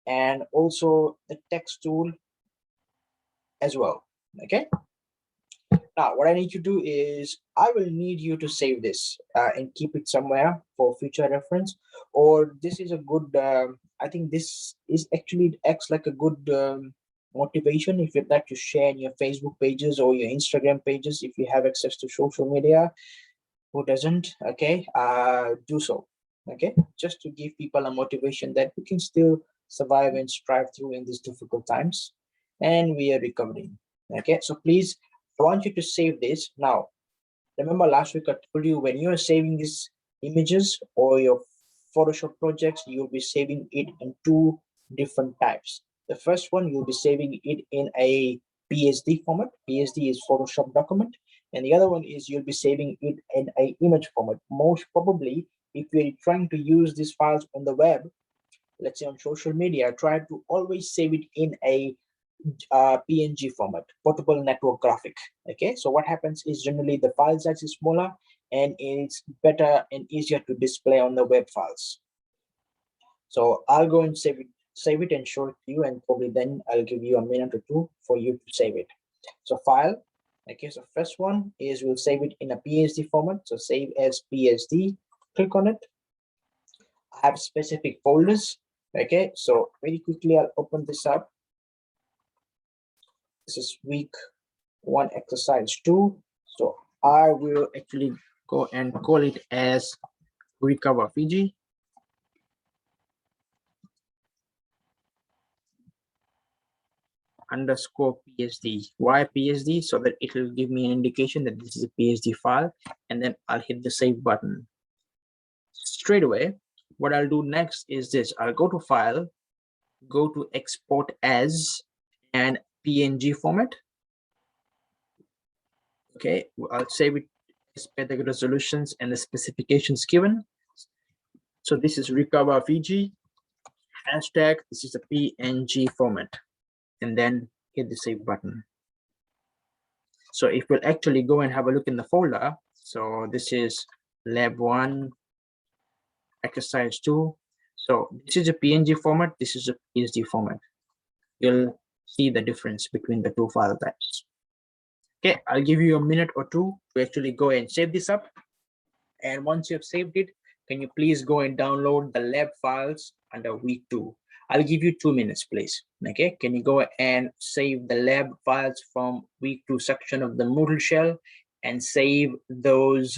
and also the text tool as well, okay? Now, what I need to do is I will need you to save this and keep it somewhere for future reference. Or this is a good, I think this is actually acts like a good motivation if you'd like to share in your Facebook pages or your Instagram pages if you have access to social media. Who doesn't? Okay, do so. Okay, just to give people a motivation that we can still survive and strive through in these difficult times, and we are recovering. Okay, so please, I want you to save this now. Remember last week I told you when you are saving these images or your Photoshop projects, you'll be saving it in two different types. The first one, you'll be saving it in a PSD format. PSD is Photoshop document. And the other one is you'll be saving it in a image format. Most probably, if you're trying to use these files on the web, let's say on social media, try to always save it in a PNG format, portable network graphic. Okay, so what happens is generally the file size is smaller and it's better and easier to display on the web files. So I'll go and save it and show it to you, and probably then I'll give you a minute or two for you to save it. So file, okay, so first one is we'll save it in a PSD format. So save as PSD, click on it. I have specific folders. Okay, so very quickly I'll open this up. This is week 1 exercise 2. So I will actually go and call it as recover Fiji. Underscore PSD. Why PSD? So that it will give me an indication that this is a PSD file, and then I'll hit the save button. Straight away, what I'll do next is this. I'll go to file, go to export as and PNG format. Okay, I'll save it as per the resolutions and the specifications given. So this is recover Fiji hashtag. This is a PNG format, and then hit the save button. So if we'll actually go and have a look in the folder, so this is lab 1 exercise 2. So this is a PNG format, this is a PSD format. You'll see the difference between the two file types. Okay, I'll give you a minute or two to actually go and save this up. And once you have saved it, can you please go and download the lab files under week 2? I'll give you 2 minutes, please. Okay, can you go and save the lab files from week 2 section of the Moodle shell and save those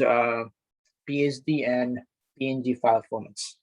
PSD and PNG file formats?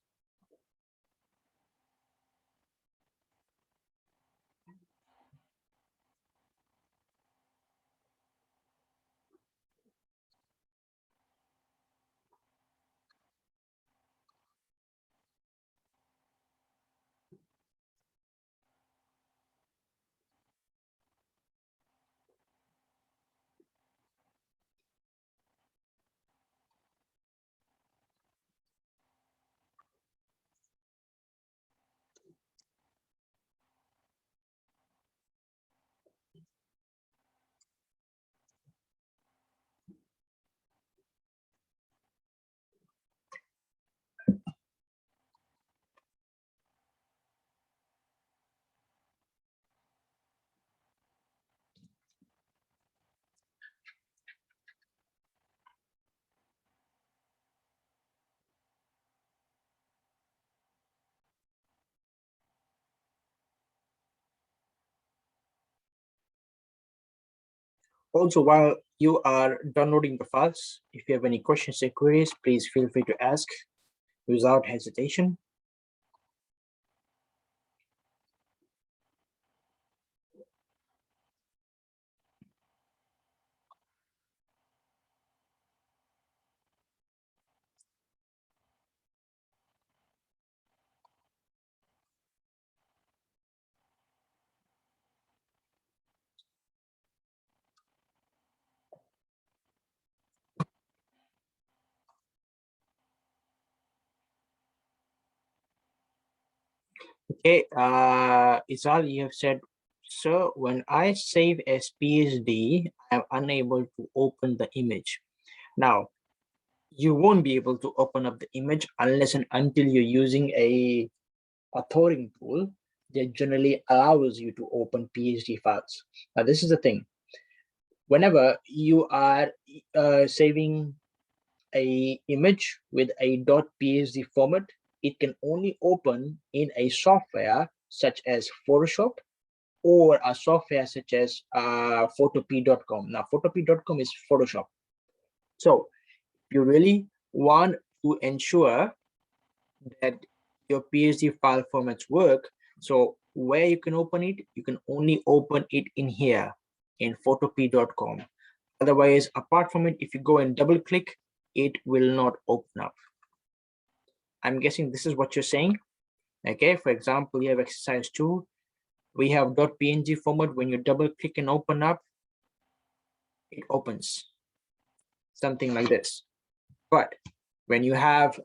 Also, while you are downloading the files, if you have any questions or queries, please feel free to ask without hesitation. Okay, Isal, you have said, so when I save as PSD, I'm unable to open the image. Now, you won't be able to open up the image unless and until you're using a authoring tool that generally allows you to open PSD files. Now, this is the thing. Whenever you are saving a image with a .psd format, it can only open in a software such as Photoshop or a software such as photopea.com. Now, photopea.com is Photoshop. So you really want to ensure that your PSD file formats work. So where you can open it, you can only open it in here in photopea.com. Otherwise, apart from it, if you go and double click, it will not open up. I'm guessing this is what you're saying. Okay, for example, you have exercise 2. We have .png format. When you double click and open up, it opens something like this. But when you have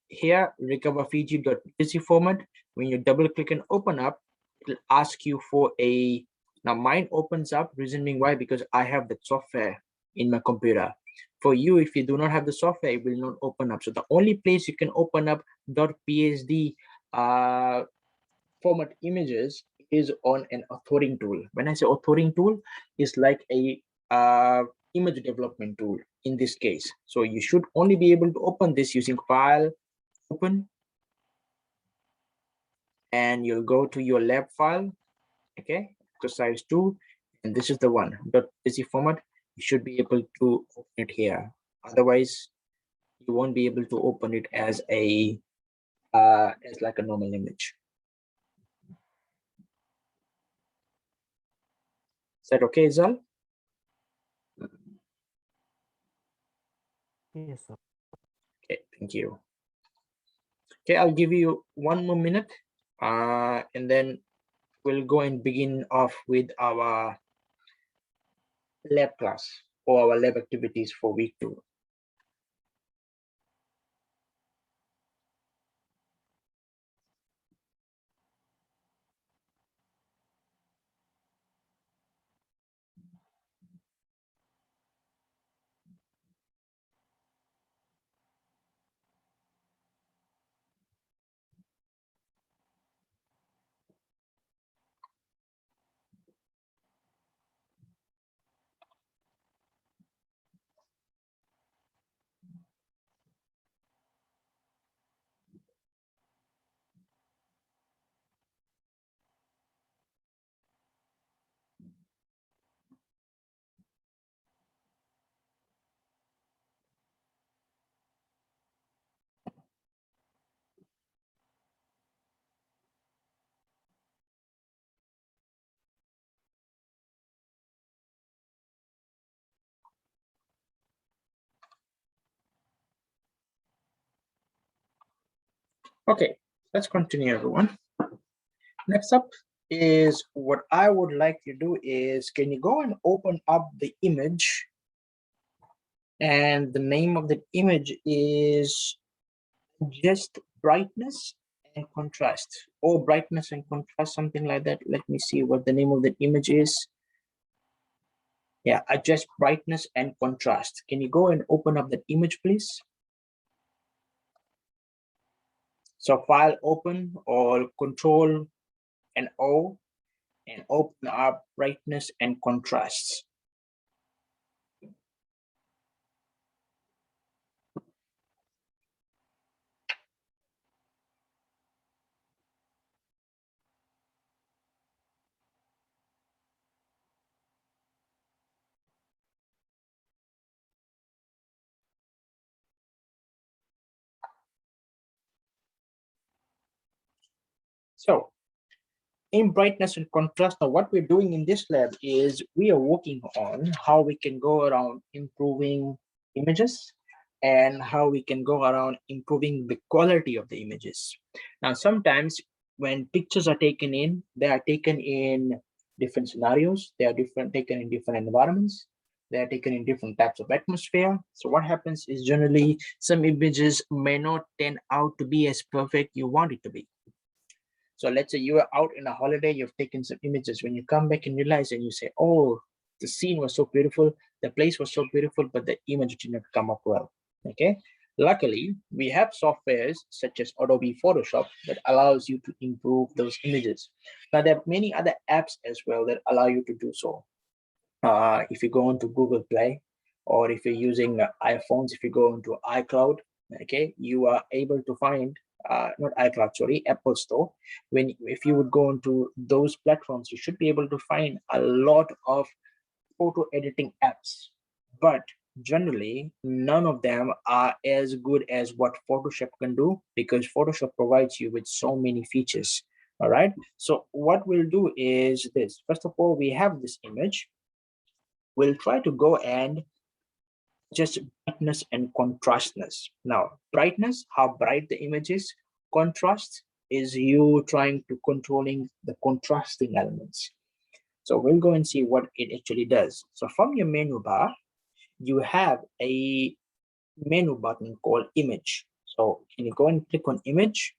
here recover fiji.png format, when you double click and open up, it'll ask you for a, now mine opens up, reason being why, because I have the software in my computer. For you, if you do not have the software, it will not open up. So the only place you can open up .psd format images is on an authoring tool. When I say authoring tool, it's like a image development tool in this case. So you should only be able to open this using file, open, and you'll go to your lab file. Okay, exercise 2, and this is the one .psd format. You should be able to open it here. Otherwise, you won't be able to open it as a as like a normal image. Is that okay, Zal? Yes, sir. Okay, thank you. Okay, I'll give you 1 more minute, and then we'll go and begin off with our lab class or our lab activities for week 2. Okay, let's continue, everyone. Next up is what I would like you to do is, can you go and open up the image? And the name of the image is just brightness and contrast, or brightness and contrast, something like that. Let me see what the name of the image is. Yeah, adjust brightness and contrast. Can you go and open up that image, please? So file open or control and O and open up brightness and contrast. So in brightness and contrast, now what we're doing in this lab is we are working on how we can go around improving images and how we can go around improving the quality of the images. Now, sometimes when pictures are taken in, they are taken in different scenarios, they are taken in different environments, they are taken in different types of atmosphere. So what happens is generally some images may not turn out to be as perfect you want it to be. So let's say you are out in a holiday, you've taken some images. When you come back and realize and you say, oh, the scene was so beautiful, the place was so beautiful, but the image did not come up well. Okay. Luckily, we have softwares such as Adobe Photoshop that allows you to improve those images. Now, there are many other apps as well that allow you to do so. If you go into Google Play, or if you're using iPhones, if you go into iCloud, okay, you are able to find not iCloud, sorry, Apple Store. If you would go into those platforms, you should be able to find a lot of photo editing apps, but generally none of them are as good as what Photoshop can do, because Photoshop provides you with so many features. All right, so what we'll do is this. First of all, we have this image. We'll try to go and just brightness and contrastness. Now, brightness, how bright the image is. Contrast is you trying to controlling the contrasting elements. So we'll go and see what it actually does. So from your menu bar, you have a menu button called image. So can you go and click on image?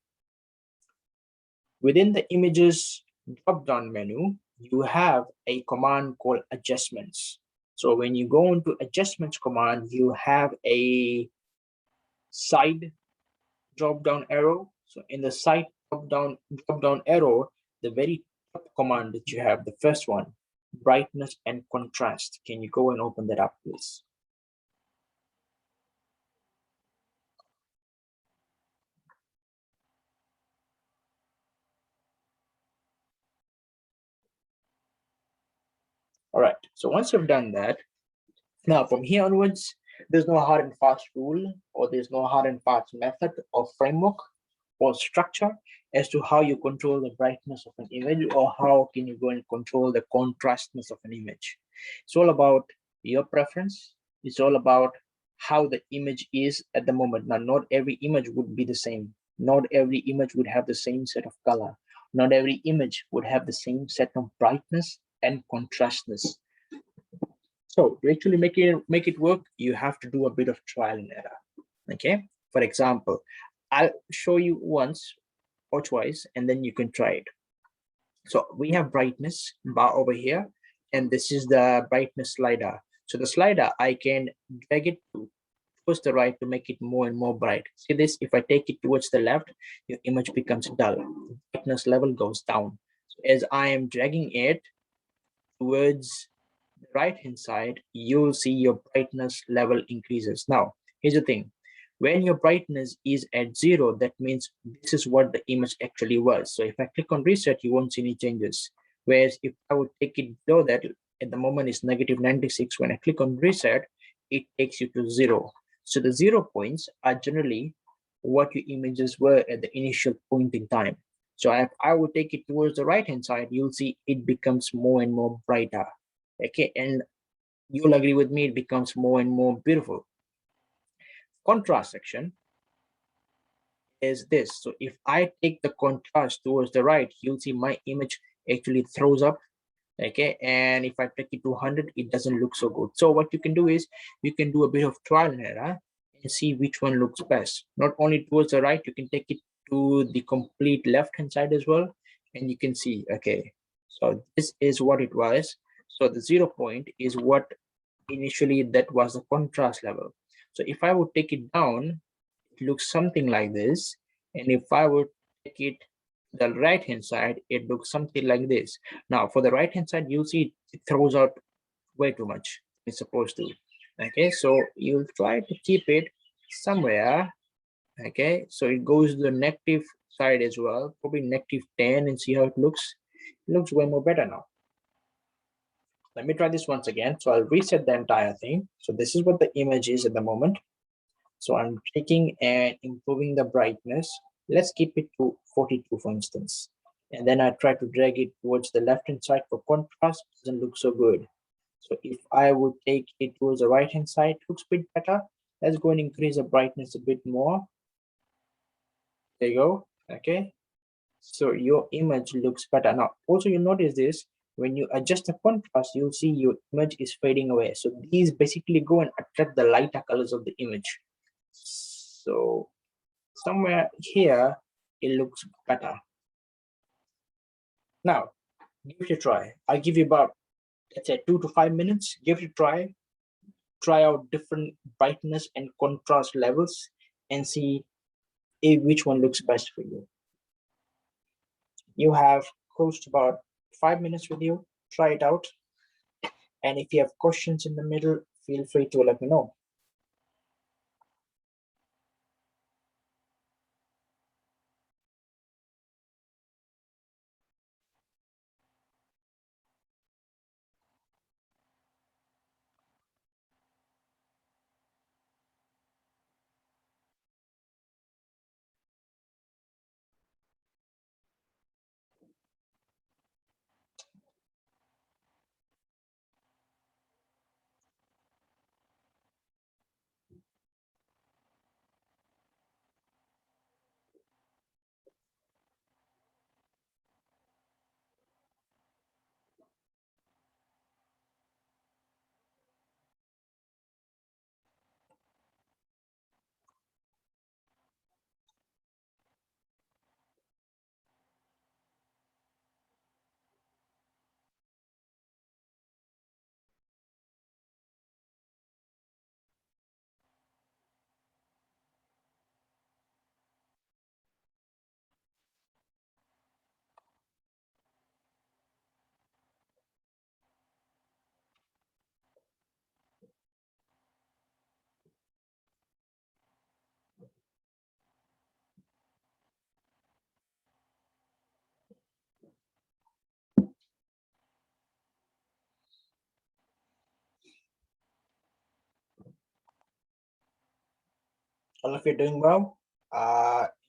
Within the images drop-down menu, you have a command called adjustments. So when you go into adjustments command, you have a side drop-down arrow. So in the side drop-down arrow, the very top command that you have, the first one, brightness and contrast. Can you go and open that up, please? All right, so once you've done that, now from here onwards, there's no hard and fast rule, or there's no hard and fast method or framework or structure as to how you control the brightness of an image, or how can you go and control the contrastness of an image. It's all about your preference. It's all about how the image is at the moment. Now, not every image would be the same. Not every image would have the same set of color. Not every image would have the same set of brightness and contrastness. So to actually make it work, you have to do a bit of trial and error. Okay. For example, I'll show you once or twice, and then you can try it. So we have brightness bar over here, and this is the brightness slider. So the slider, I can drag it towards the right to make it more and more bright. See this, if I take it towards the left, your image becomes dull. Brightness level goes down. So as I am dragging it towards the right hand side, you'll see your brightness level increases. Now, here's the thing. When your brightness is at 0, that means this is what the image actually was. So if I click on reset, you won't see any changes. Whereas if I would take it below that, at the moment it's -96. When I click on reset, it takes you to 0. So the 0 points are generally what your images were at the initial point in time. So if I would take it towards the right hand side, you'll see it becomes more and more brighter. Okay, and you'll agree with me, it becomes more and more beautiful. Contrast section is this. So if I take the contrast towards the right, you'll see my image actually throws up. Okay, and if I take it to 100, it doesn't look so good. So what you can do is you can do a bit of trial and error and see which one looks best. Not only towards the right, you can take it to the complete left hand side as well, and you can see, okay, so this is what it was. So the 0 point is what initially that was the contrast level. So if I would take it down, it looks something like this, and if I would take it the right hand side, it looks something like this. Now for the right hand side, you'll see it throws out way too much. It's supposed to. Okay, so you'll try to keep it somewhere. Okay, so it goes to the negative side as well, probably -10, and see how it looks. It looks way more better now. Let me try this once again. So I'll reset the entire thing. So this is what the image is at the moment. So I'm taking and improving the brightness. Let's keep it to 42, for instance. And then I try to drag it towards the left-hand side for contrast. Doesn't look so good. So if I would take it towards the right-hand side, looks a bit better. Let's go and increase the brightness a bit more. There you go. Okay. So your image looks better. Now, also you notice this, when you adjust the contrast, you'll see your image is fading away. So these basically go and attract the lighter colors of the image. So somewhere here, it looks better. Now, give it a try. I'll give you about, let's say, 2 to 5 minutes. Give it a try. Try out different brightness and contrast levels and see which one looks best for you. You have close to about 5 minutes with you. Try it out. And if you have questions in the middle, feel free to let me know. All of you doing well?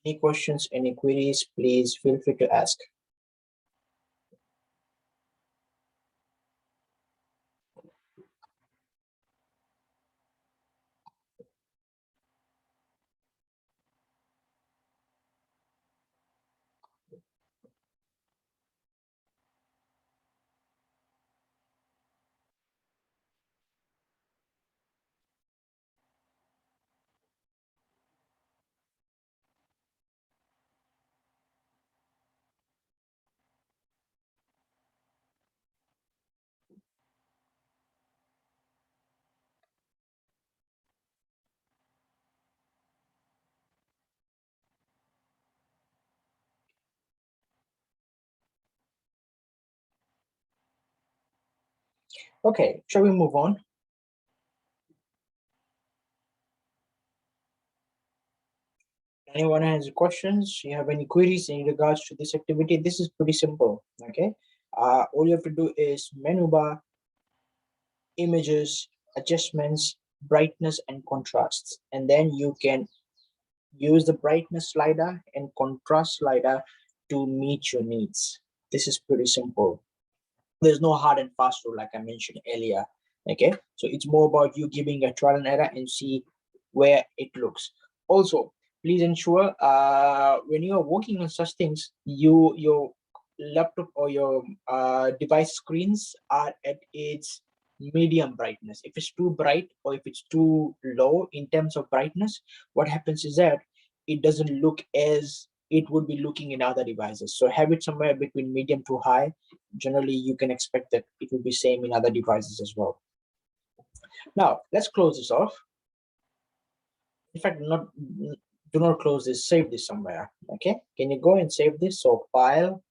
Any questions, any queries, please feel free to ask. Okay, shall we move on? Anyone has questions? You have any queries in regards to this activity? This is pretty simple. Okay, all you have to do is menu bar, images, adjustments, brightness, and contrasts, and then you can use the brightness slider and contrast slider to meet your needs. This is pretty simple. There's no hard and fast rule like I mentioned earlier. Okay, so it's more about you giving a trial and error and see where it looks. Also, please ensure when you are working on such things, your laptop or your device screens are at its medium brightness. If it's too bright or if it's too low in terms of brightness, what happens is that it doesn't look as it would be looking in other devices. So have it somewhere between medium to high. Generally, you can expect that it will be same in other devices as well. Now, let's close this off. In fact, do not close this, save this somewhere. Okay, can you go and save this? So file,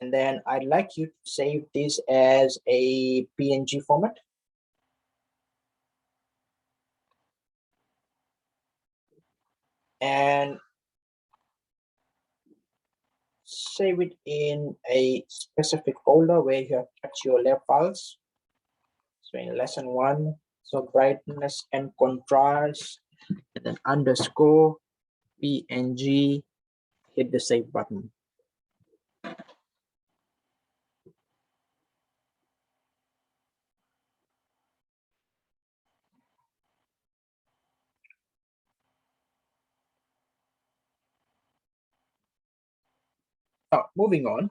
and then I'd like you to save this as a PNG format. And save it in a specific folder where you have kept your lab files. So in lesson 1, so brightness and contrast, and then underscore PNG, hit the save button. Now, moving on.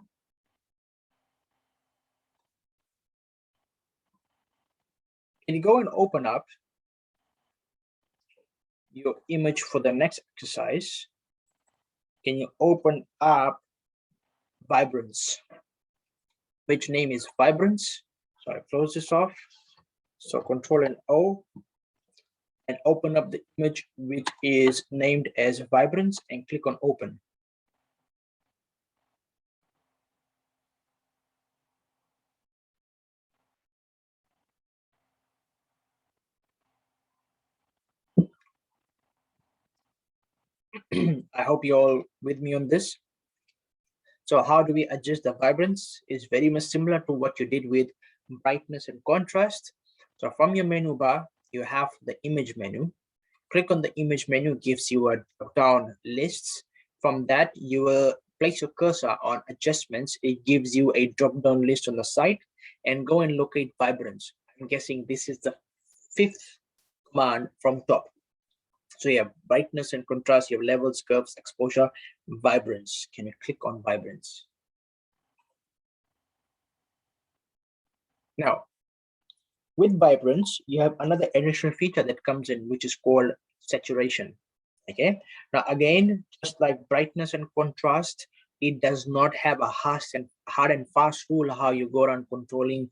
Can you go and open up your image for the next exercise? Can you open up Vibrance, which name is Vibrance? So I close this off. So Control and O, and open up the image which is named as Vibrance and click on Open. I hope you're all with me on this. So how do we adjust the vibrance? Is very much similar to what you did with brightness and contrast. So from your menu bar, you have the image menu. Click on the image menu, gives you a drop-down list. From that, you will place your cursor on adjustments. It gives you a drop-down list on the side, and go and locate vibrance. I'm guessing this is the 5th command from top. So you have brightness and contrast, you have levels, curves, exposure, vibrance. Can you click on vibrance? Now, with vibrance, you have another additional feature that comes in, which is called saturation. Okay. Now, again, just like brightness and contrast, it does not have a hard and fast rule how you go around controlling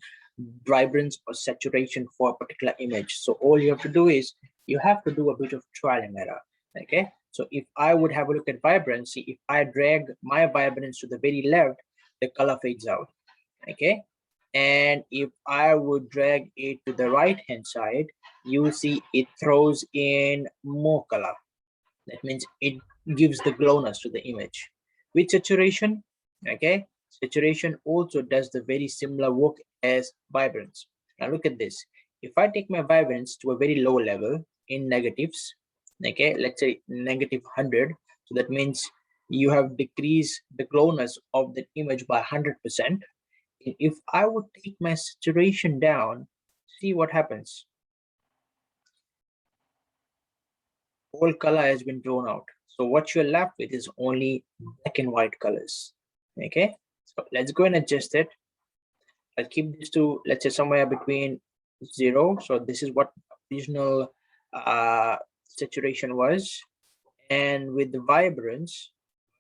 vibrance or saturation for a particular image. So all you have to do is you have to do a bit of trial and error. Okay. So if I would have a look at vibrancy, if I drag my vibrance to the very left, the color fades out. Okay. And if I would drag it to the right hand side, you will see it throws in more color. That means it gives the glowness to the image. With saturation, okay, saturation also does the very similar work as vibrance. Now look at this. If I take my vibrance to a very low level in negatives, okay, let's say -100, so that means you have decreased the glowness of the image by 100%. If I would take my saturation down, see what happens. All color has been drawn out. So what you're left with is only black and white colors. Okay, so let's go and adjust it. I'll keep this to, let's say, somewhere between 0. So this is what original saturation was. And with the vibrance,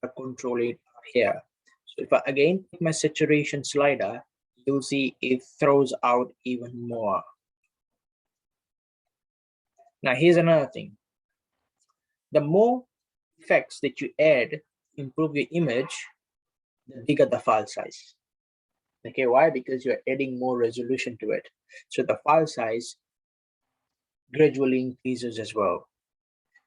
I control it here. So if I again take my saturation slider, you'll see it throws out even more. Now here's another thing. The more effects that you add, improve your image, the bigger the file size. Okay, why? Because you're adding more resolution to it. So the file size gradually increases as well.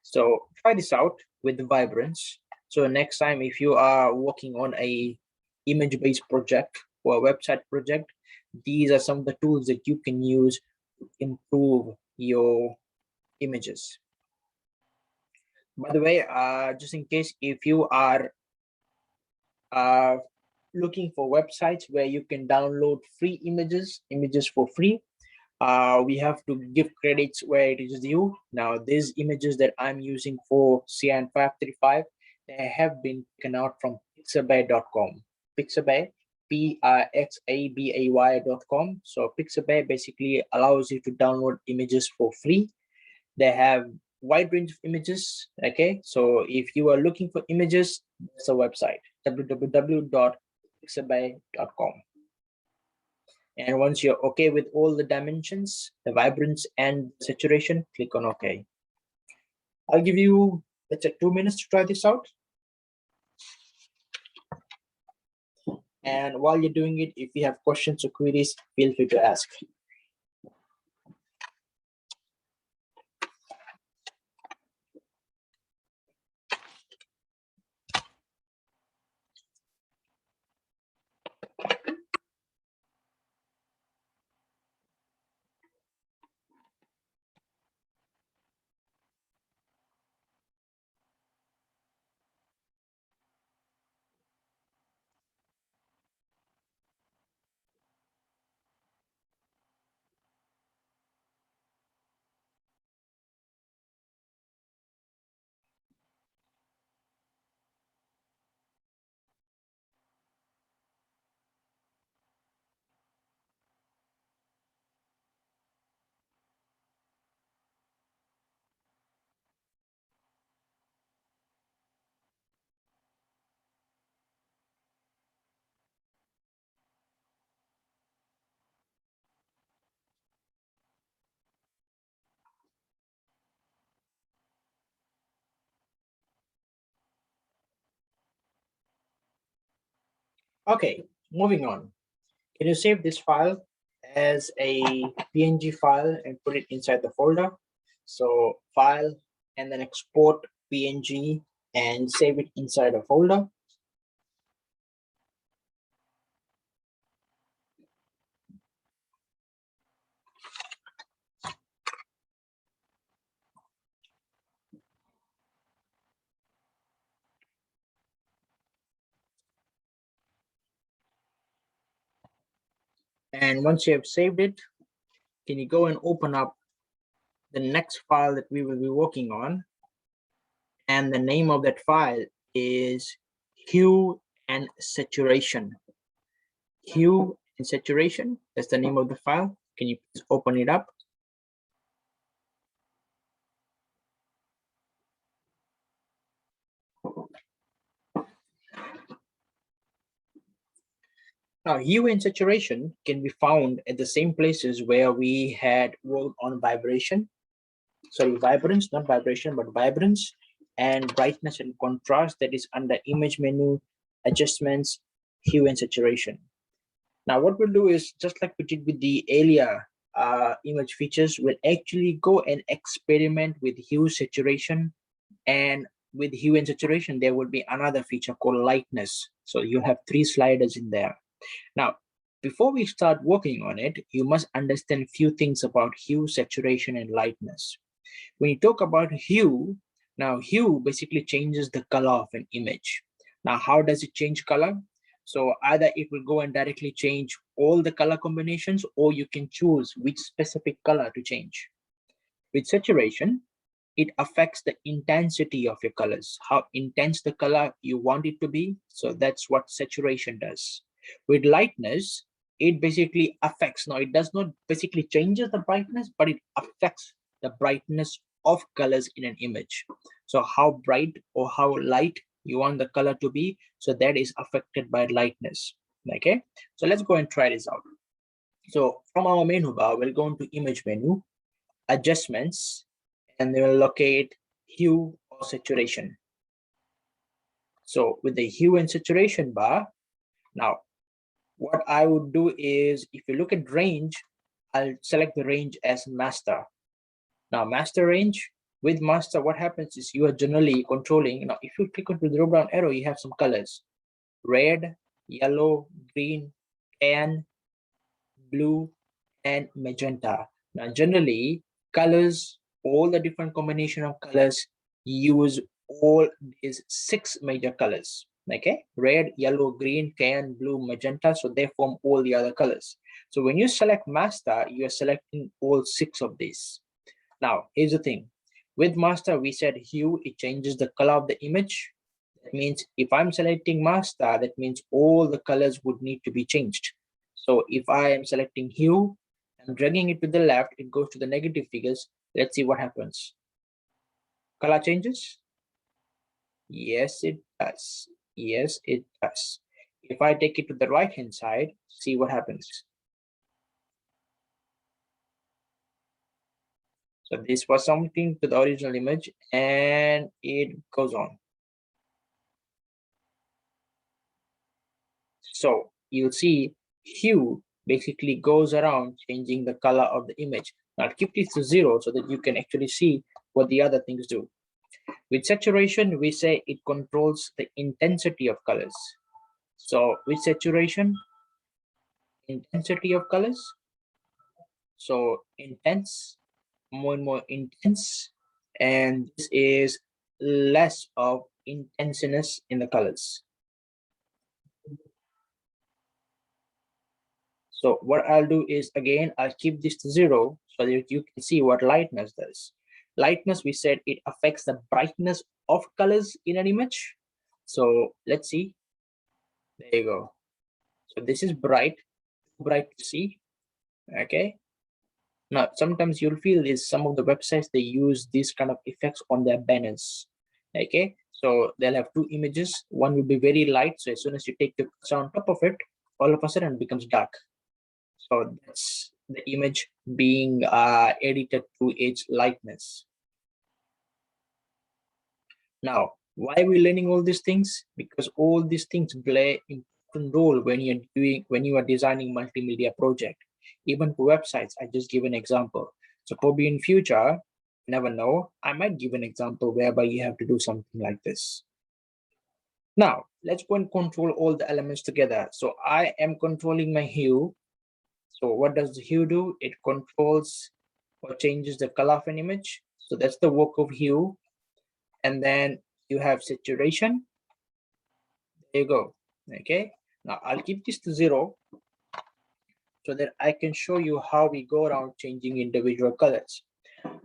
So try this out with the vibrance. So next time, if you are working on a image-based project or a website project, these are some of the tools that you can use to improve your images. By the way, just in case, if you are looking for websites where you can download free images for free, We have to give credits where it is due. Now, these images that I'm using for Cyan 535, they have been taken out from pixabay.com. Pixabay, Pixabay.com. So Pixabay basically allows you to download images for free. They have wide range of images. Okay, so if you are looking for images, it's a website, www.pixabay.com. And once you're okay with all the dimensions, the vibrance and saturation, click on OK. I'll give you, let's say, 2 minutes to try this out. And while you're doing it, if you have questions or queries, feel free to ask. Okay, moving on. Can you save this file as a PNG file and put it inside the folder? So file and then export PNG and save it inside a folder. And once you have saved it, can you go and open up the next file that we will be working on? And the name of that file is hue and saturation. Hue and saturation, that's the name of the file. Can you please open it up? Now, hue and saturation can be found at the same places where we had worked on vibration. Sorry, vibrance, not vibration, but vibrance, and brightness and contrast, that is under image menu, adjustments, hue and saturation. Now, what we'll do is, just like we did with the earlier image features, we'll actually go and experiment with hue saturation. And with hue and saturation, there will be another feature called lightness. So you have 3 sliders in there. Now, before we start working on it, you must understand a few things about hue, saturation, and lightness. When you talk about hue, now hue basically changes the color of an image. Now, how does it change color? So either it will go and directly change all the color combinations, or you can choose which specific color to change. With saturation, it affects the intensity of your colors, how intense the color you want it to be. So that's what saturation does. With lightness, it basically affects, now it does not basically changes the brightness, but it affects the brightness of colors in an image. So how bright or how light you want the color to be, so that is affected by lightness. Okay, so let's go and try this out. So from our menu bar, we'll go into image menu, adjustments, and they will locate hue or saturation. So with the hue and saturation bar, now what I would do is, if you look at range, I'll select the range as master. Now master range, with master, what happens is you are generally controlling, now if you click onto the drop down arrow, you have some colors: red, yellow, green, tan, blue, and magenta. Now generally colors, all the different combination of colors, use all these 6 major colors. Okay, red, yellow, green, cyan, blue, magenta, so they form all the other colors. So when you select master, you are selecting all 6 of these. Now here's the thing, with master we said hue, it changes the color of the image. That means if I'm selecting master, that means all the colors would need to be changed. So if I am selecting hue, I'm dragging it to the left, it goes to the negative figures. Let's see what happens. Color changes? Yes, it does. Yes, it does. If I take it to the right hand side, see what happens. So this was something to the original image and it goes on. So you'll see hue basically goes around changing the color of the image. Now I'll keep this to 0 so that you can actually see what the other things do. With saturation, we say it controls the intensity of colors. So with saturation, intensity of colors. So intense, more and more intense, and this is less of intenseness in the colors. So what I'll do is, again, I'll keep this to 0 so that you can see what lightness does. Lightness, we said it affects the brightness of colors in an image. So let's see. There you go. So this is bright to see. Okay. Now, sometimes you'll feel is some of the websites, they use these kind of effects on their banners. Okay. So they'll have 2 images. One will be very light. So as soon as you take the cursor on top of it, all of a sudden it becomes dark. So that's the image being edited to its lightness. Now, why are we learning all these things? Because all these things play an important role when you are designing multimedia project. Even for websites, I just give an example. So probably in future, never know, I might give an example whereby you have to do something like this. Now, let's go and control all the elements together. So I am controlling my hue. So what does the hue do? It controls or changes the color of an image. So that's the work of hue. And then you have saturation. There you go. Okay. Now I'll keep this to 0 so that I can show you how we go around changing individual colors.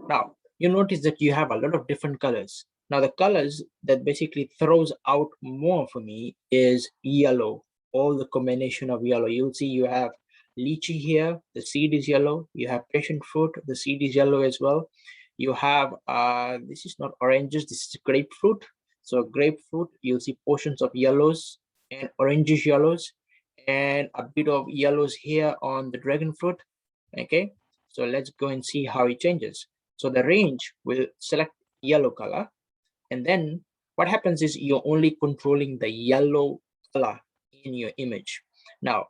Now you notice that you have a lot of different colors. Now the colors that basically throws out more for me is yellow. All the combination of yellow. You'll see you have lychee here, the seed is yellow. You have passion fruit, the seed is yellow as well. You have this is not oranges, this is grapefruit. So grapefruit, you'll see portions of yellows and orangish yellows and a bit of yellows here on the dragon fruit. Okay, so let's go and see how it changes. So the range will select yellow color, and then what happens is you're only controlling the yellow color in your image. Now,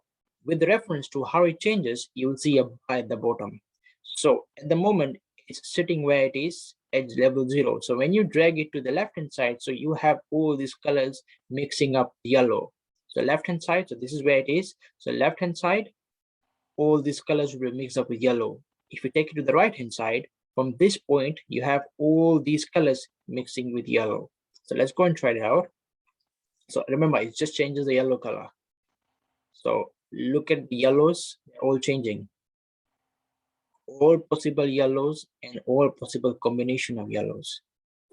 with reference to how it changes, you will see a bar at the bottom. So at the moment, it's sitting where it is at level 0. So when you drag it to the left hand side, so you have all these colors mixing up yellow. So left hand side, so this is where it is. So left hand side, all these colors will be mixed up with yellow. If you take it to the right hand side, from this point, you have all these colors mixing with yellow. So let's go and try it out. So remember, it just changes the yellow color. So look at the yellows, they're all changing. All possible yellows and all possible combination of yellows.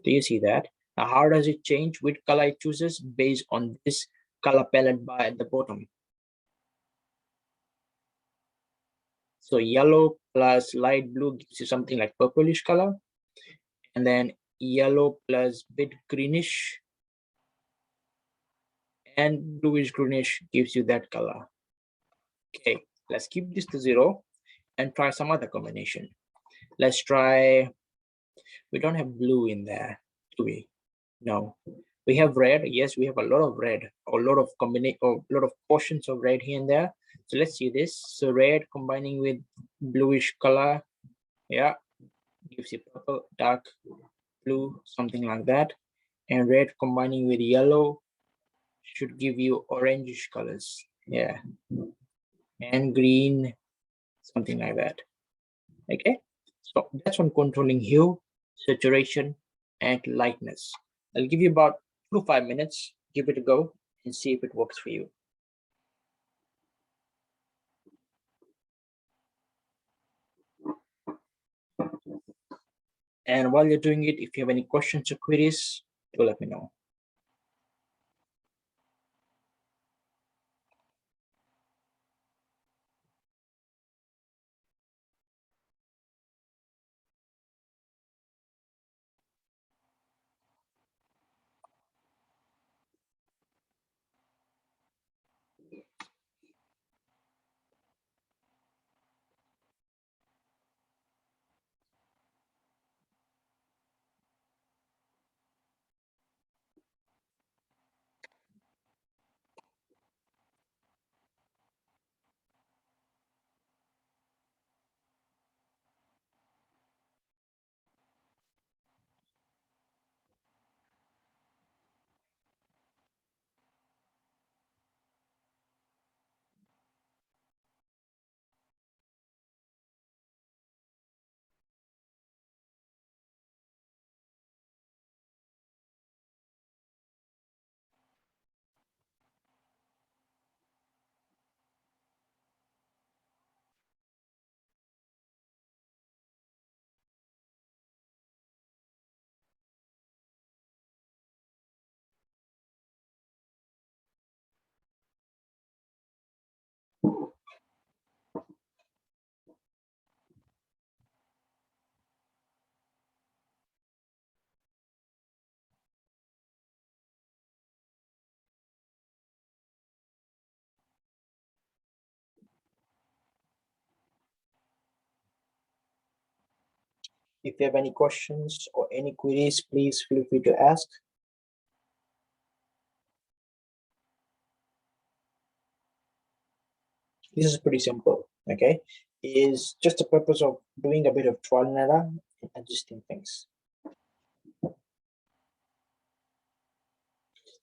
Do you see that? Now, how does it change? Which color it chooses based on this color palette bar at the bottom. So yellow plus light blue gives you something like purplish color. And then yellow plus bit greenish and bluish greenish gives you that color. Okay, let's keep this to 0 and try some other combination. Let's try, we don't have blue in there, do we? No. We have red. Yes, we have a lot of red, a lot of portions of red here and there. So let's see this. So red combining with bluish color, yeah, gives you purple, dark blue, something like that. And red combining with yellow should give you orangish colors, yeah, and green, something like that. Okay, so that's on controlling hue, saturation, and lightness. I'll give you about 2 to 5 minutes, give it a go, and see if it works for you. And while you're doing it, if you have any questions or queries, do let me know. If you have any questions or any queries, please feel free to ask. This is pretty simple, okay? Is just the purpose of doing a bit of trial and error and adjusting things.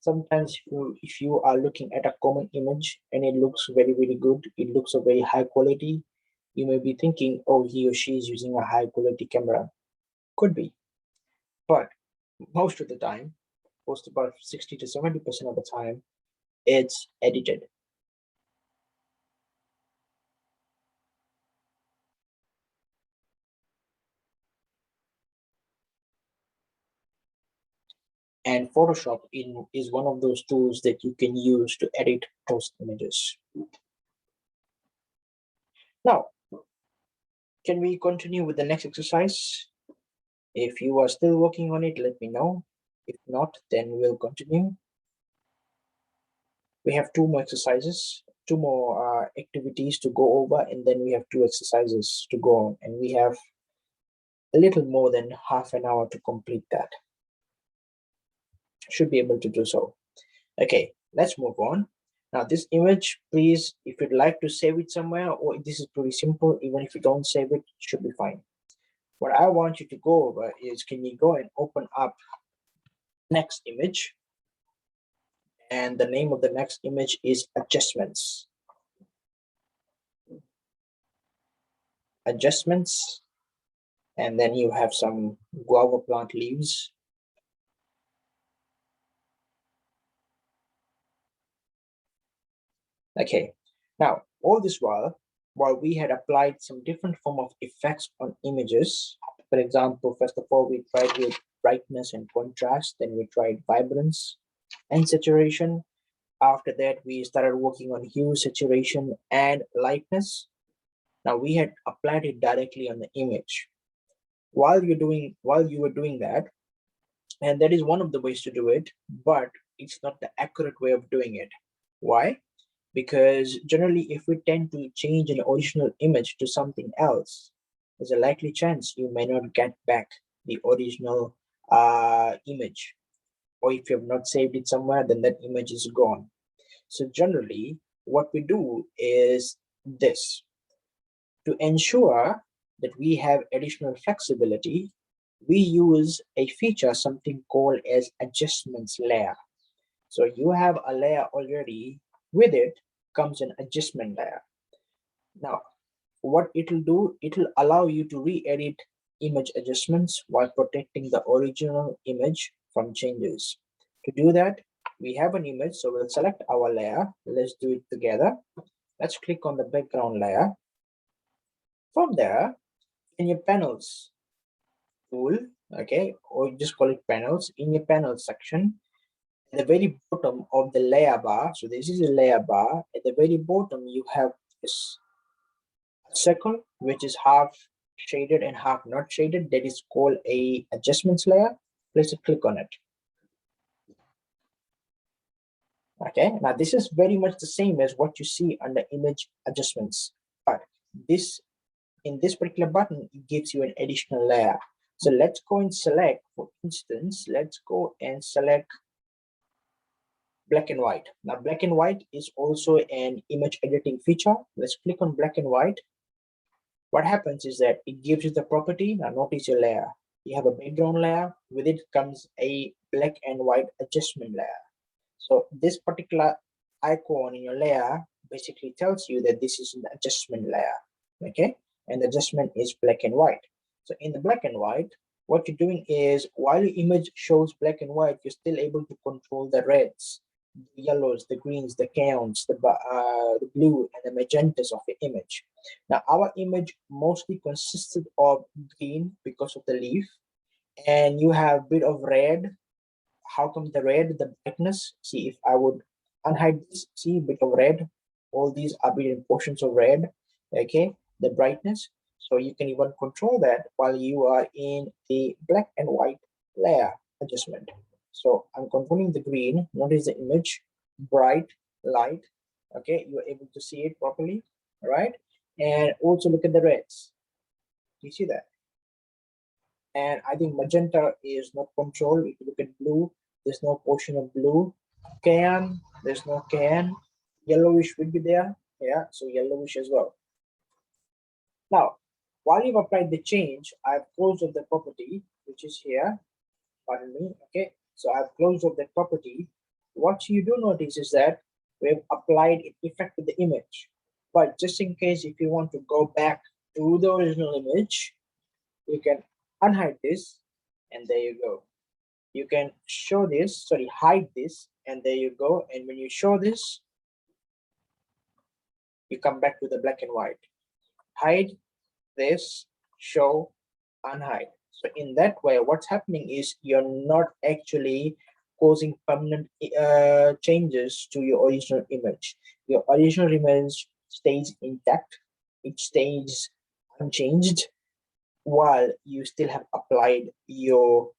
Sometimes if you are looking at a common image and it looks very, very good, it looks a very high quality, you may be thinking, oh, he or she is using a high quality camera. Could be, but most of the time, most about 60 to 70% of the time, it's edited. And Photoshop is one of those tools that you can use to edit those images. Now, can we continue with the next exercise? If you are still working on it, let me know. If not, then we'll continue. We have two more exercises, two more activities to go over, and then we have two exercises to go on, and we have a little more than half an hour to complete that. Should be able to do so. Okay, let's move on. Now this image, please, if you'd like to save it somewhere, or this is pretty simple, even if you don't save it, it should be fine. What I want you to go over is, can you go and open up next image? And the name of the next image is adjustments. Adjustments. And then you have some guava plant leaves. Okay, now all this while we had applied some different form of effects on images. For example, first of all, we tried with brightness and contrast, then we tried vibrance and saturation. After that, we started working on hue, saturation, and lightness. Now we had applied it directly on the image. While you were doing that, and that is one of the ways to do it, but it's not the accurate way of doing it. Why? Because generally, if we tend to change an original image to something else, there's a likely chance you may not get back the original image. Or if you have not saved it somewhere, then that image is gone. So generally, what we do is this. To ensure that we have additional flexibility, we use a feature, something called as adjustments layer. So you have a layer already, with it comes an adjustment layer. Now, what it'll do, it'll allow you to re-edit image adjustments while protecting the original image from changes. To do that, we have an image, so we'll select our layer. Let's do it together. Let's click on the background layer. From there, in your panels tool, okay, or just call it panels, in your panels section, at the very bottom of the layer bar, so this is a layer bar, at the very bottom you have this circle which is half shaded and half not shaded, that is called a adjustments layer. Let's click on it. Okay, now this is very much the same as what you see under image adjustments, but this, in this particular button, it gives you an additional layer. So let's go and select, for instance, let's go and select black and white. Now black and white is also an image editing feature. Let's click on black and white. What happens is that it gives you the property. Now notice your layer. You have a background layer, with it comes a black and white adjustment layer. So this particular icon in your layer basically tells you that this is an adjustment layer, okay? And the adjustment is black and white. So in the black and white, what you're doing is, while your image shows black and white, you're still able to control the reds, the yellows, the greens, the cayens, the blue, and the magentas of your image. Now our image mostly consisted of green because of the leaf, and you have a bit of red. How come the red? The brightness. See, if I would unhide this, see a bit of red. All these are bit portions of red. Okay, the brightness. So you can even control that while you are in the black and white layer adjustment. So I'm controlling the green. Notice the image, bright, light. Okay, you're able to see it properly. All right, and also look at the reds. You see that? And I think magenta is not controlled. If you look at blue, there's no portion of blue. Cyan, there's no cyan. Yellowish will be there, yeah, so yellowish as well. Now, while you've applied the change, I've closed off the property, which is here, pardon me, okay, so I've closed off that property. What you do notice is that we've applied an effect to the image, but just in case if you want to go back to the original image, you can unhide this, and there you go. You can show this, sorry, hide this, and there you go. And when you show this, you come back to the black and white. Hide this, show, unhide. So in that way, what's happening is you're not actually causing permanent changes to your original image. Your original image stays intact, it stays unchanged, while you still have applied your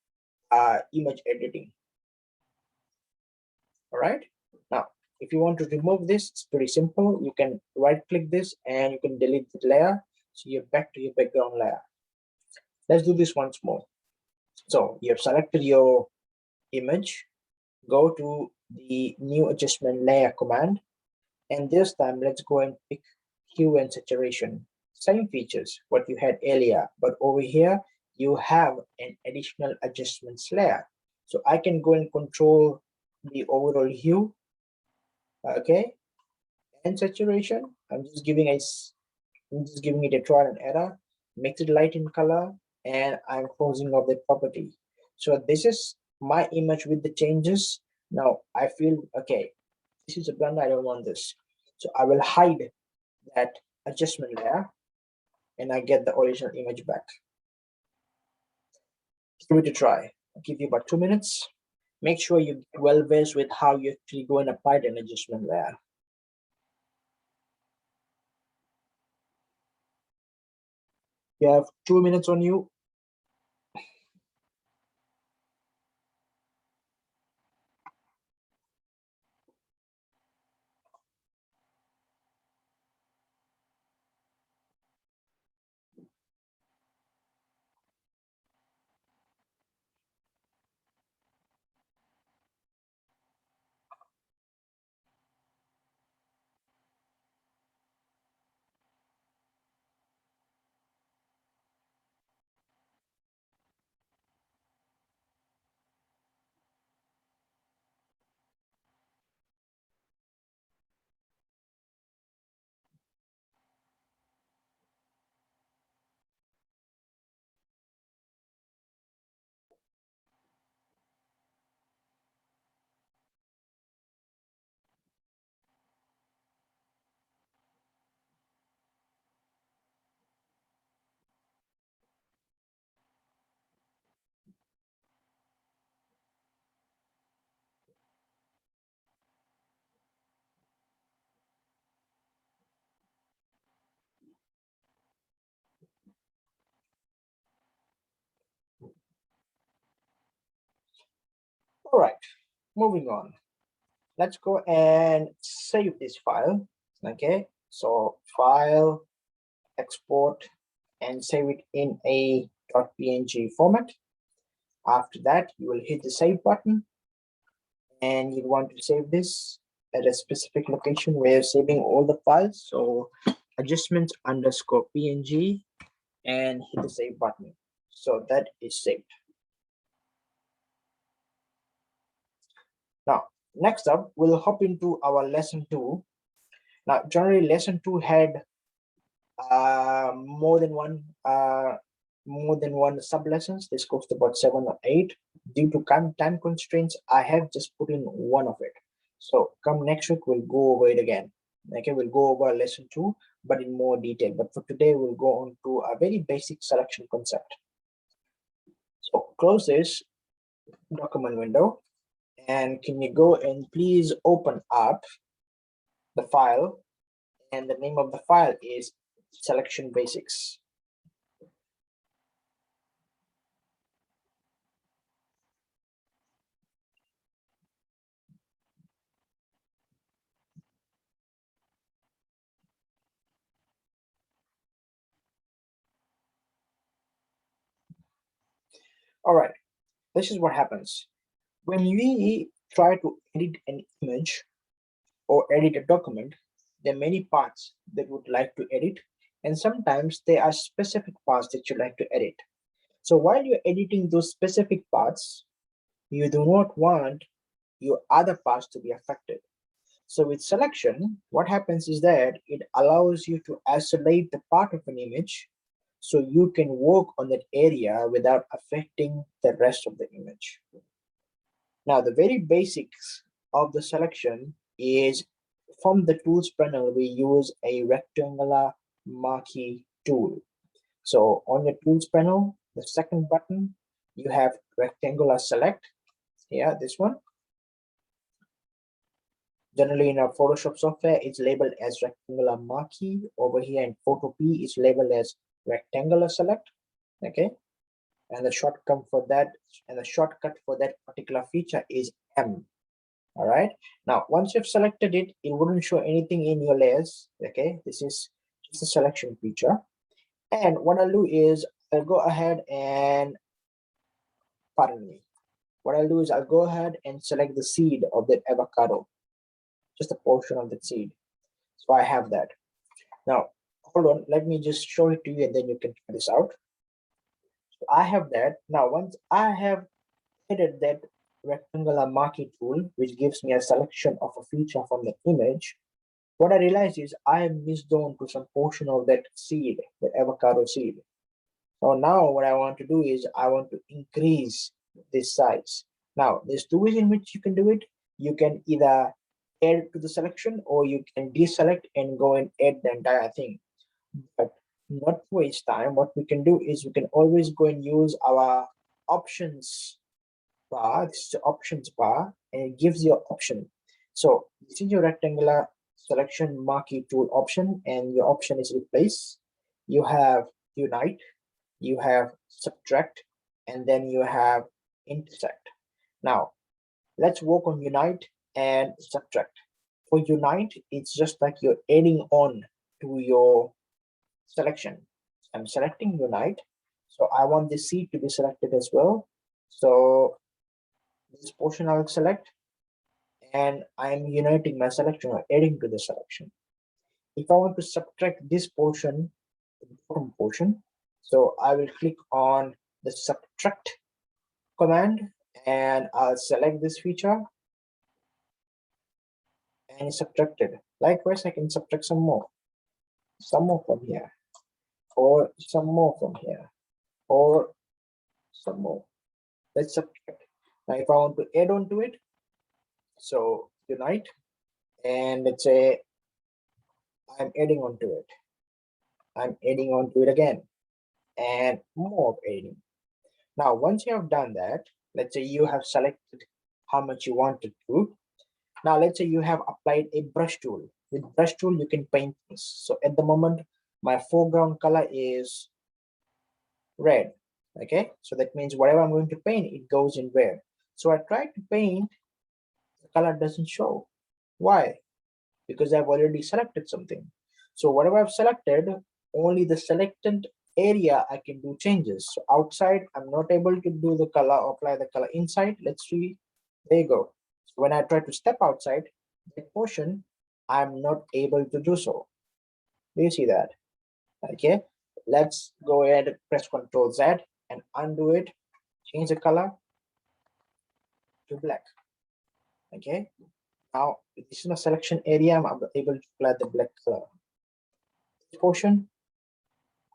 image editing. All right, now if you want to remove this, it's pretty simple. You can right click this and you can delete the layer, so you're back to your background layer. Let's do this once more. So you have selected your image, go to the new adjustment layer command, and this time let's go and pick hue and saturation. Same features what you had earlier, but over here you have an additional adjustments layer. So I can go and control the overall hue, okay, and saturation. I'm just giving it a trial and error, make it light in color, and I'm closing off the property. So this is my image with the changes. Now I feel okay, this is a blend, I don't want this, so I will hide that adjustment layer and I get the original image back. Give it a try. I'll give you about 2 minutes. Make sure you get well versed with how you actually go and apply an adjustment layer. You have 2 minutes on you. All right, moving on. Let's go and save this file. Okay, so file, export, and save it in a .png format. After that, you will hit the save button, and you want to save this at a specific location where you're saving all the files. So adjustments underscore png, and hit the save button. So that is saved. Now, next up, we'll hop into our lesson 2. Now, generally, lesson 2 had more than one sub lessons. This goes to about 7 or 8. Due to time constraints, I have just put in one of it. So come next week, we'll go over it again. Okay, we'll go over lesson 2, but in more detail. But for today, we'll go on to a very basic selection concept. So close this document window, and can you go and please open up the file, and the name of the file is selection basics. All right, this is what happens when we try to edit an image or edit a document. There are many parts that would like to edit, and sometimes there are specific parts that you like to edit. So while you're editing those specific parts, you do not want your other parts to be affected. So with selection, what happens is that it allows you to isolate the part of an image so you can work on that area without affecting the rest of the image. Now, the very basics of the selection is from the tools panel, we use a rectangular marquee tool. So on your tools panel, the second button, you have rectangular select. Yeah, this one. Generally in our Photoshop software, it's labeled as rectangular marquee. Over here in Photopea, it's labeled as rectangular select. Okay. And the shortcut for that particular feature is M. All right. Now, once you've selected it, it wouldn't show anything in your layers. Okay. This is just a selection feature. And what I'll do is I'll go ahead and, pardon me. What I'll do is I'll go ahead and select the seed of that avocado, just a portion of the seed. So I have that. Now, hold on. Let me just show it to you, and then you can try this out. So I have that. Now, once I have added that rectangular marquee tool, which gives me a selection of a feature from the image, what I realized is I have missed on to some portion of that seed, the avocado seed. So now what I want to do is I want to increase this size. Now, there's two ways in which you can do it. You can either add to the selection, or you can deselect and go and add the entire thing. But not to waste time, what we can do is we can always go and use our options bar. This is the options bar, and it gives you an option. So this is your rectangular selection marquee tool option, and your option is replace. You have unite, you have subtract, and then you have intersect. Now let's work on unite and subtract. For unite, it's just like you're adding on to your selection. I'm selecting unite, so I want this seed to be selected as well. So this portion I will select, and I'm uniting my selection or adding to the selection. If I want to subtract this portion, the bottom portion, so I will click on the subtract command, and I'll select this feature, and it's subtracted. Likewise, I can subtract some more from here, or some more from here, or some more. Let's subtract. Now, if I want to add on to it, so unite, and let's say I'm adding on to it. I'm adding on to it again, and more of adding. Now, once you have done that, let's say you have selected how much you wanted to. Now, let's say you have applied a brush tool. With brush tool, you can paint things. So at the moment, my foreground color is red. Okay, so that means whatever I'm going to paint, it goes in red. So I tried to paint, the color doesn't show. Why? Because I've already selected something. So whatever I've selected, only the selected area I can do changes. So outside, I'm not able to do the color, apply the color. Inside, let's see, there you go. So when I try to step outside that portion, I'm not able to do so. Do you see that? Okay, let's go ahead and press Ctrl Z and undo it, change the color to black. Okay, now this is my selection area. I'm able to apply the black color. This portion,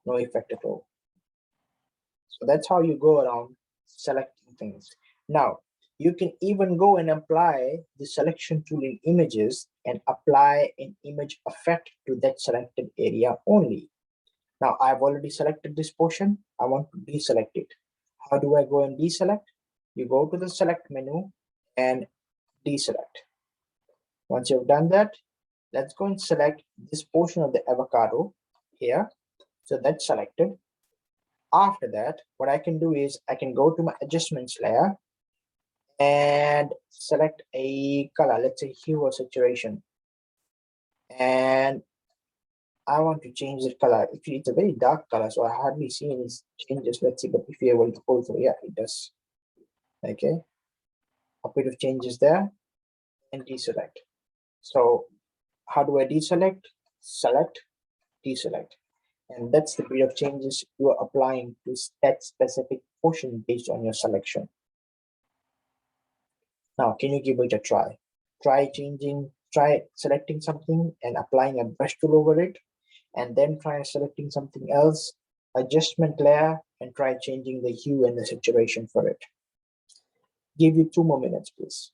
no effect at all. So that's how you go around selecting things. Now, you can even go and apply the selection tool in images and apply an image effect to that selected area only. Now, I've already selected this portion. I want to deselect it. How do I go and deselect? You go to the select menu and deselect. Once you've done that, let's go and select this portion of the avocado here. So that's selected. After that, what I can do is I can go to my adjustments layer and select a color, let's say hue or saturation. And I want to change the color. Actually, it's a very dark color, so I hardly see any changes. Let's see, but if you're able to go through, yeah, it does. Okay, a bit of changes there and deselect. So how do I deselect? Select, deselect. And that's the bit of changes you are applying to that specific portion based on your selection. Now, can you give it a try? Try selecting something and applying a brush tool over it, and then try selecting something else, adjustment layer, and try changing the hue and the saturation for it. Give you 2 more minutes, please.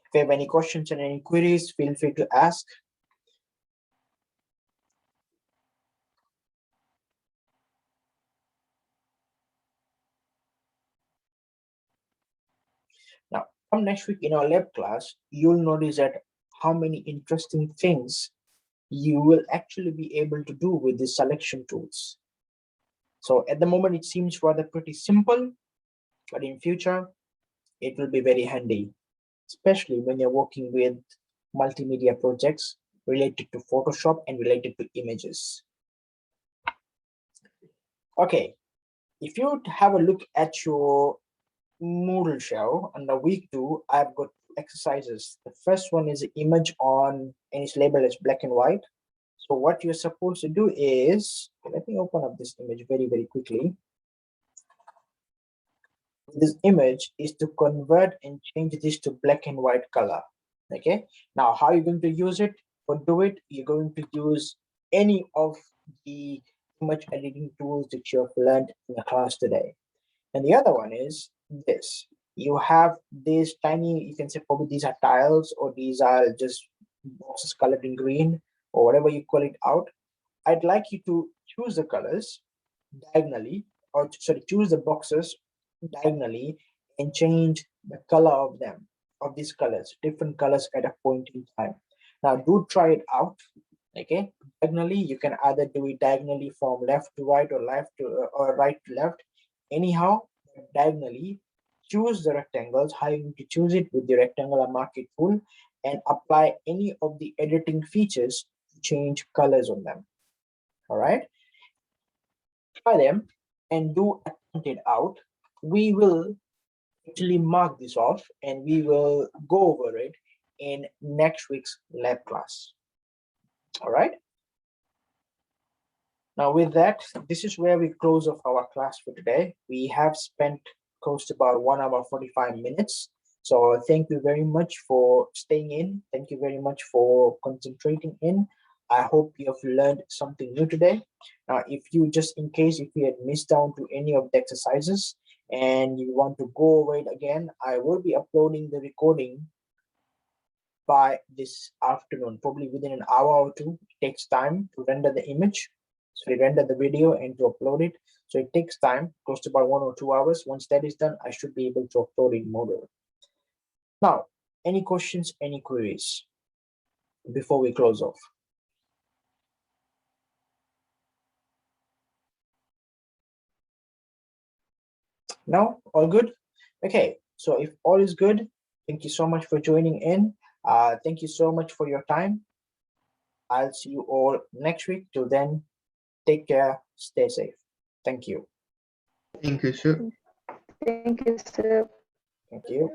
If you have any questions and any queries, feel free to ask. Now, from next week in our lab class, you'll notice that how many interesting things you will actually be able to do with the selection tools. So at the moment, it seems rather pretty simple, but in future, it will be very handy, especially when you're working with multimedia projects related to Photoshop and related to images. Okay, if you have a look at your Moodle shell under week 2, I've got exercises. The first one is an image on, and it's labeled as black and white. So what you're supposed to do is, let me open up this image very, very quickly. This image is to convert and change this to black and white color. Okay, now how are you going to use it or do it? You're going to use any of the image editing tools that you have learned in the class today. And the other one is this. You have these tiny, you can say probably these are tiles or these are just boxes colored in green or whatever you call it out. I'd like you to choose the colors diagonally, or sorry, choose the boxes diagonally and change the color of them, of these colors, different colors at a point in time. Now do try it out. Okay, diagonally, you can either do it diagonally from left to right or left to or right to left. Anyhow, diagonally, choose the rectangles. How you to choose it? With the rectangular marquee tool, and apply any of the editing features to change colors on them. All right, try them and do attempt it out. We will actually mark this off and we will go over it in next week's lab class. All right. Now with that, this is where we close off our class for today. We have spent close to about 1 hour 45 minutes. So thank you very much for staying in. Thank you very much for concentrating in. I hope you have learned something new today. Now, if you just in case if you had missed down to any of the exercises and you want to go over it again, I will be uploading the recording by this afternoon, probably within an hour or two. It takes time to render the image. So we render the video and to upload it. So it takes time, close to about 1 or 2 hours. Once that is done, I should be able to upload it in Moodle. Now, any questions, any queries before we close off? No, all good? Okay, so if all is good, thank you so much for joining in. Thank you so much for your time. I'll see you all next week. Till then, take care, stay safe. Thank you. Thank you, sir. Thank you, sir. Thank you.